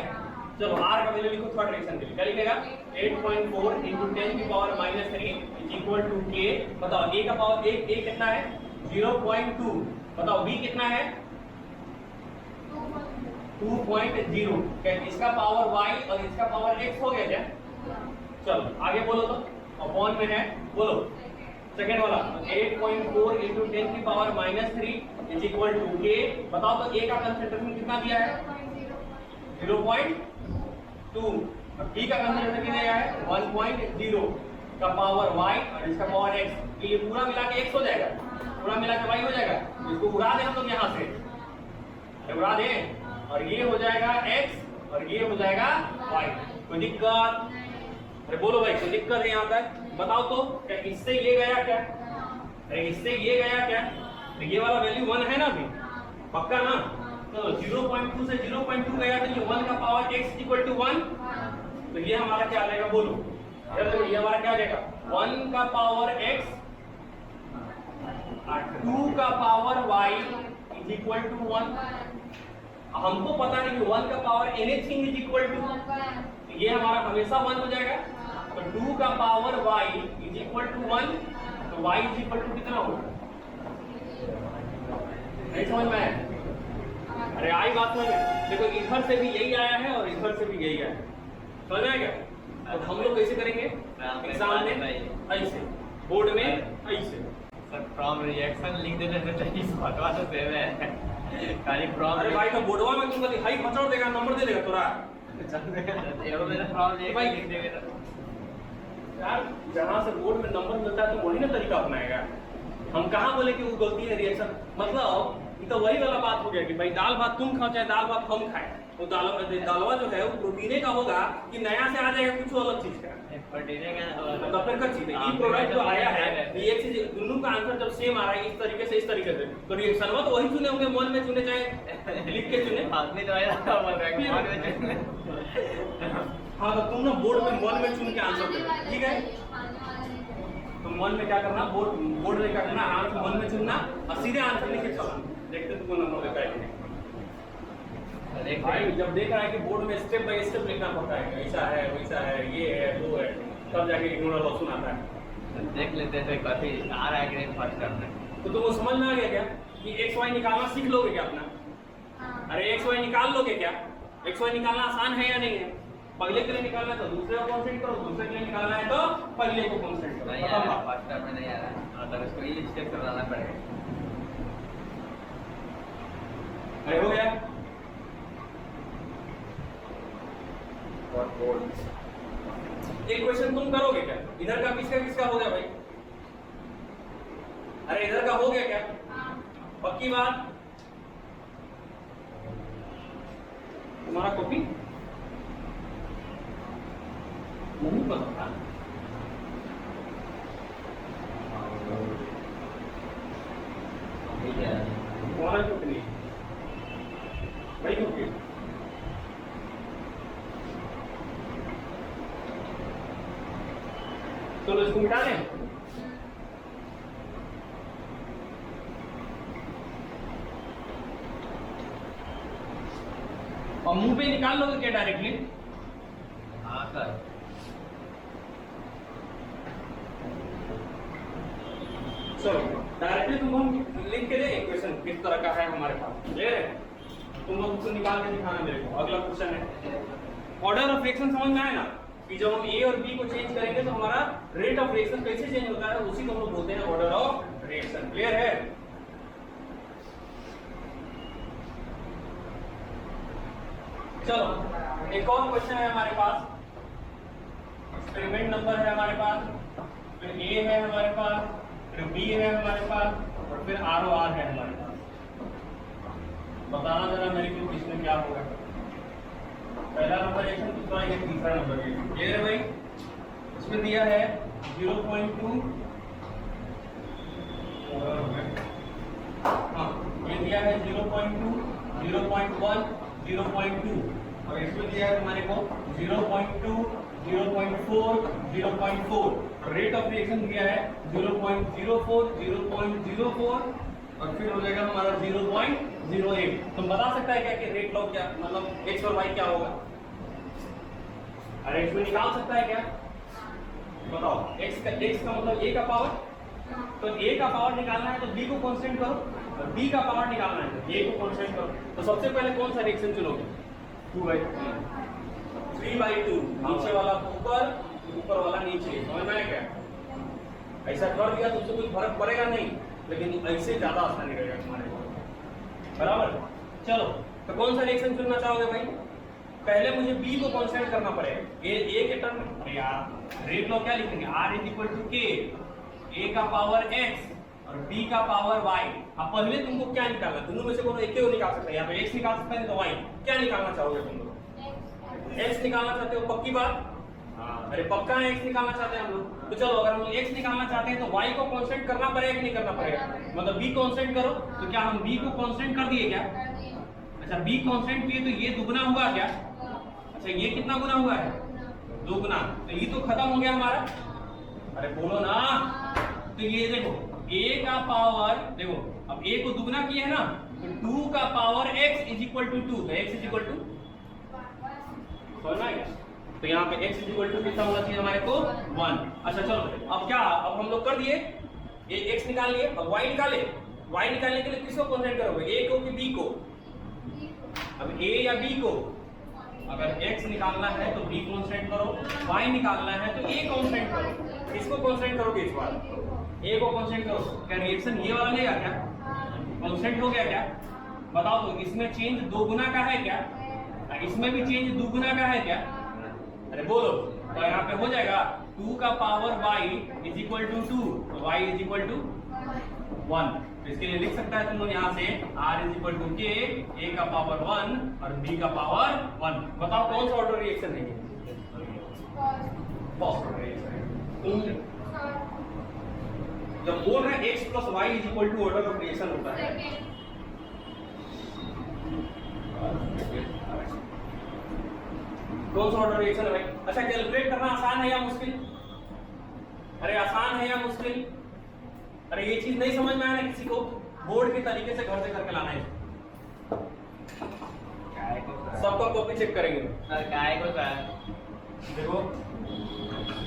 चलो r का वैल्यू लिखो थर्ड रिएक्शन के लिए, क्या लिखेगा 8.4 इंटू 10 की power -3 is equal to k, बताओ a का पावर a कितना है 0.2, बताओ b कितना है 2.0, क्या इसका पावर y और इसका पावर x हो गया क्या? चलो आगे बोलो, तो अपॉन में है, बोलो सेकंड वाला 8.4 इंटू 10 की power -3 is equal to k, बताओ तो a का कंसंट्रेशन कितना दिया है 0.2, b का कंसंट्रेशन कितना दिया है 1.0 का पावर y और इसका पावर x, तो ये पूरा मिला के x हो जाएगा, पूरा मिला के y हो जाएगा, इसको उड़ा दें हम लोग यहाँ से, उड़ा दें और ये हो जाएगा x और ये हो जाएगा y, कोई दिक्कत? अरे बोलो भाई कोई दिक्कत है यहाँ तक? बताओ तो क्या इससे ये गया क्या, अरे इससे ये गया क्या, तो ये वाला वैल्यू 1 है ना अभी, पक्का ना? तो 0.2 से 0.2 गया तो ये 1 का पावर x इक्वल टू 1, तो ये हमारा क्या आ जाएगा बोलो, ये हमारा क्या आ जाएगा 1 का पावर x और 2 का power y is equal to 1। हमको पता है कि 1 का power anything is equal to, ये हमारा हमेशा 1 हो जाएगा, तो 2 का power y is equal to 1, तो y इज इक्वल टू कितना होगा, नहीं समझ में आया? अरे आई बात समझ में, देखो इधर से भी यही आया है और इधर से भी यही आया है, समझ में आया क्या? अब हम लोग कैसे करेंगे एग्जाम में, ऐसे बोर्ड में ऐसे, सर फ्रॉम रिएक्शन लिख देते थे तो इस फटवा तो सेव है खाली फ्रॉम अरे भाई तो बोर्डवा में तुमको हाई खचड़ देगा, नंबर दे देगा तोरा। एरो में फ्रॉम भाई लिख देंगे तो यार जहाँ से बोर्ड में नंबर मिलता है तो वही ना तरीका अपनाएगा। हम कहाँ बोले कि वो गलती है रिएक्शन, मतलब ये तो वही वाला बात हो गया कि भाई दाल भात तुम खाओ चाहे दाल भात हम खाए, तो दालवा जो है वो प्रोटीने का होगा कि नया से आ जाएगा कुछ अलग चीज का। प्रोटीने का तो फिर क्या चीज है ये प्रोडक्ट जो आया है, ये चीज दोनों का आंसर जब सेम आ रहा है इस तरीके से तो रिएक्शन तो वही चुने होंगे, मन में चुने चाहे लिख के चुने। आदमी तो ऐसा बोल रहा है मन में चुने। हाँ तो तुम ना बोर्ड में मन में चुन के आंसर दे, ठीक है। तो मन में क्या करना, बोर्ड में क्या करना, आंसर मन में चुनना और सीधे आंसर लिख के चलना, देखते तुमको नंबर देता है कि नहीं। भाई जब देख रहा है कि बोर्ड में स्टेप बाय स्टेप लिखना पड़ता है, ऐसा है वैसा है ये है वो है, तब जाके इग्नोर लॉसन आता है। देख लेते थे काफी आ रहा है कि नहीं फर्स्ट टर्म में। तो तुमको समझ में आ गया क्या कि एक्स वाई निकालना सीख लोगे क्या अपना? अरे एक्स वाई निकाल लोगे क्या? एक्स वाई निकालना आसान है या नहीं है? पहले के लिए निकालना है तो दूसरे को कांस्टेंट करो, दूसरे के लिए निकालना है तो पहले को कांस्टेंट करो। नहीं आ रहा फर्स्ट टर्म में नहीं आ रहा है, मतलब इसको ये स्टेप करवाना पड़ेगा। अरे हो गया। एक क्वेश्चन तुम करोगे क्या? इधर का किसका हो गया भाई? अरे इधर का हो गया क्या? पक्की बात? तुम्हारा कॉपी नहीं पता था? तुम्हारा कॉपी नहीं भाई, कॉपी चलो इसको मिटा दें। और मुंह पे निकाल लोगे क्या डायरेक्टली? हाँ सर। चलो डायरेक्टली तुम हम लिख के दे क्वेश्चन किस तरह का है हमारे पास, क्लियर है? तुम लोग उसको निकाल के दिखाना मेरे को। अगला क्वेश्चन है ऑर्डर ऑफ रिएक्शन, समझ में आया ना कि जब हम ए और बी को चेंज करेंगे तो हमारा रेट ऑफ रिएक्शन कैसे चेंज होता है, उसी को हम लोग बोलते हैं ऑर्डर ऑफ रिएक्शन। क्लियर है? चलो एक और क्वेश्चन है हमारे पास, एक्सपेरिमेंट नंबर है हमारे पास, फिर ए है हमारे पास, फिर बी है हमारे पास और फिर आर ओ आर है हमारे पास। बताना जरा मेरे को इसमें क्या होगा। पहला नंबर रिएक्शन, दूसरा ये, तीसरा नंबर रिएक्शन। क्लियर है भाई? इसमें दिया है 0.2, हाँ ये दिया है 0.2, 0.1, 0.2 और इसमें दिया है हमारे को 0.2, 0.4, 0.4। रेट ऑफ रिएक्शन दिया है 0.04, 0.04 और फिर हो जाएगा हमारा 0.08। तुम बता सकता है क्या कि रेट लॉग क्या, मतलब एक्स और वाई क्या होगा? अरे इसमें निकाल सकता है क्या? बताओ। x का मतलब a का पावर, तो a का पावर निकालना है तो b को कांस्टेंट करो, और b का पावर निकालना है तो a को कांस्टेंट करो। तो सबसे पहले कौन सा रिएक्शन चुनोगे? 3/2, नीचे वाला ऊपर, ऊपर वाला नीचे। समझ में आया क्या? ऐसा कर दिया तो उससे कोई फर्क पड़ेगा नहीं, लेकिन ऐसे ज्यादा आसान रहेगा तुम्हारे को। बराबर? चलो तो कौन सा रिएक्शन चुनना चाहोगे भाई? पहले मुझे b को कांस्टेंट करना पड़ेगा। a के टर्म में यार रेट लॉ क्या लिखेंगे? r = k, a का पावर x और b का पावर y। अब पहले तुमको क्या निकालना है? दोनों में से कोनो एक ही निकाल सकते हैं, या तो x निकाल सकते हैं तो y। क्या निकालना चाहोगे तुम लोग? x निकालना चाहते हो? पक्की बात? अरे पक्का है x निकालना चाहते हैं हम लोग। तो चलो अगर हम लोग x निकालना चाहते हैं तो y को कांस्टेंट करना पड़ेगा कि नहीं करना पड़ेगा? मतलब b कांस्टेंट करो, तो क्या हम b को कांस्टेंट कर दिए क्या? अच्छा b कांस्टेंट किए तो ये दुगना हुआ क्या? अच्छा ये कितना गुना हुआ है? 2 गुना। तो ये तो खत्म हो गया हमारा। अरे बोलो ना। तो ये देखो a का पावर, देखो अब a को दुगना किए है ना, तो 2 का पावर x = 2, तो x = समझ में आया? तो यहाँ पे x = कितना होना चाहिए हमारे को? 1। अच्छा चलो अब क्या, अब हम लोग कर दिए, ये x निकाल लिए, अब y निकाले। y निकालने के लिए किसको कांस्टेंट करोगे? a को कि b को? अब a या b को? अगर x निकालना है तो b कांस्टेंट करो, y निकालना है तो a कांस्टेंट करो। किसको कांस्टेंट करोगे इस बार? ए को कांस्टेंट करो, क्या रिएक्शन ये वाला लेगा क्या? कांस्टेंट हो गया क्या? बताओ तो इसमें चेंज 2 गुना का है क्या? इसमें भी चेंज 2 गुना का है क्या? अरे बोलो, तो यहाँ पे हो जाएगा 2 का power y is equal to 2, y is equal to 1। तो इसके लिए लिख सकता है तुम लोग यहाँ से r is equal to k, a का पावर 1 और b का पावर 1। बताओ कौन सा ऑर्डर रिएक्शन है ये? First order reaction. जब बोल रहे हैं x plus y is equal to order of reaction होता है, कौन सा ऑर्डर रिएक्शन है भाई? अच्छा, कैलकुलेट करना आसान है या मुश्किल? अरे आसान है या मुश्किल? अरे ये चीज नहीं समझ में आया ना किसी को, बोर्ड के तरीके से घर से करके लाना है। सबका कॉपी चेक करेंगे सर काय को सर देखो,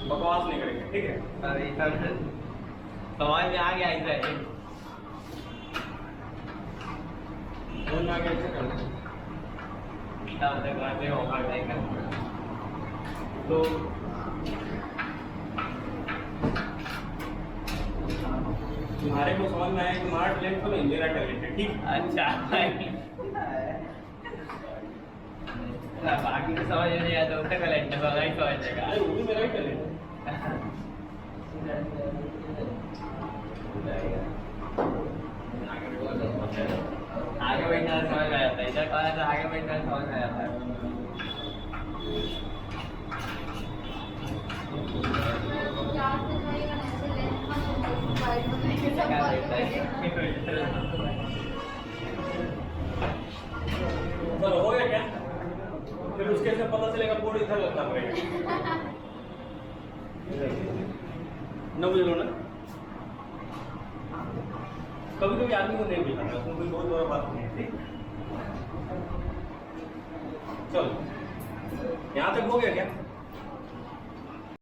बकवास नहीं करेंगे, ठीक है? सर ये सब समझ में आ गया इधर बोल ना कैसे करना है? तब तक घर पे होमवर्क नहीं करना। तो तुम्हारे को समझ में आया कि तुम्हारा टैलेंट तो नहीं, मेरा टैलेंट है, ठीक? अच्छा बाकी तो समझ नहीं आया तो उसका टैलेंट वाला ही समझेगा। अरे वो भी मेरा ही टैलेंट है। आगे बैठना समझ में आता है, इधर कौन है तो आगे बैठना समझ में आता है। चलो हो गया क्या? फिर उसके से पता चलेगा बोर्ड इधर लगना पड़ेगा। न बुझ लो ना, कभी कभी आदमी को नहीं बुझाता, उसमें कोई बहुत बड़ा बात नहीं है, ठीक? चलो यहाँ तक हो गया क्या?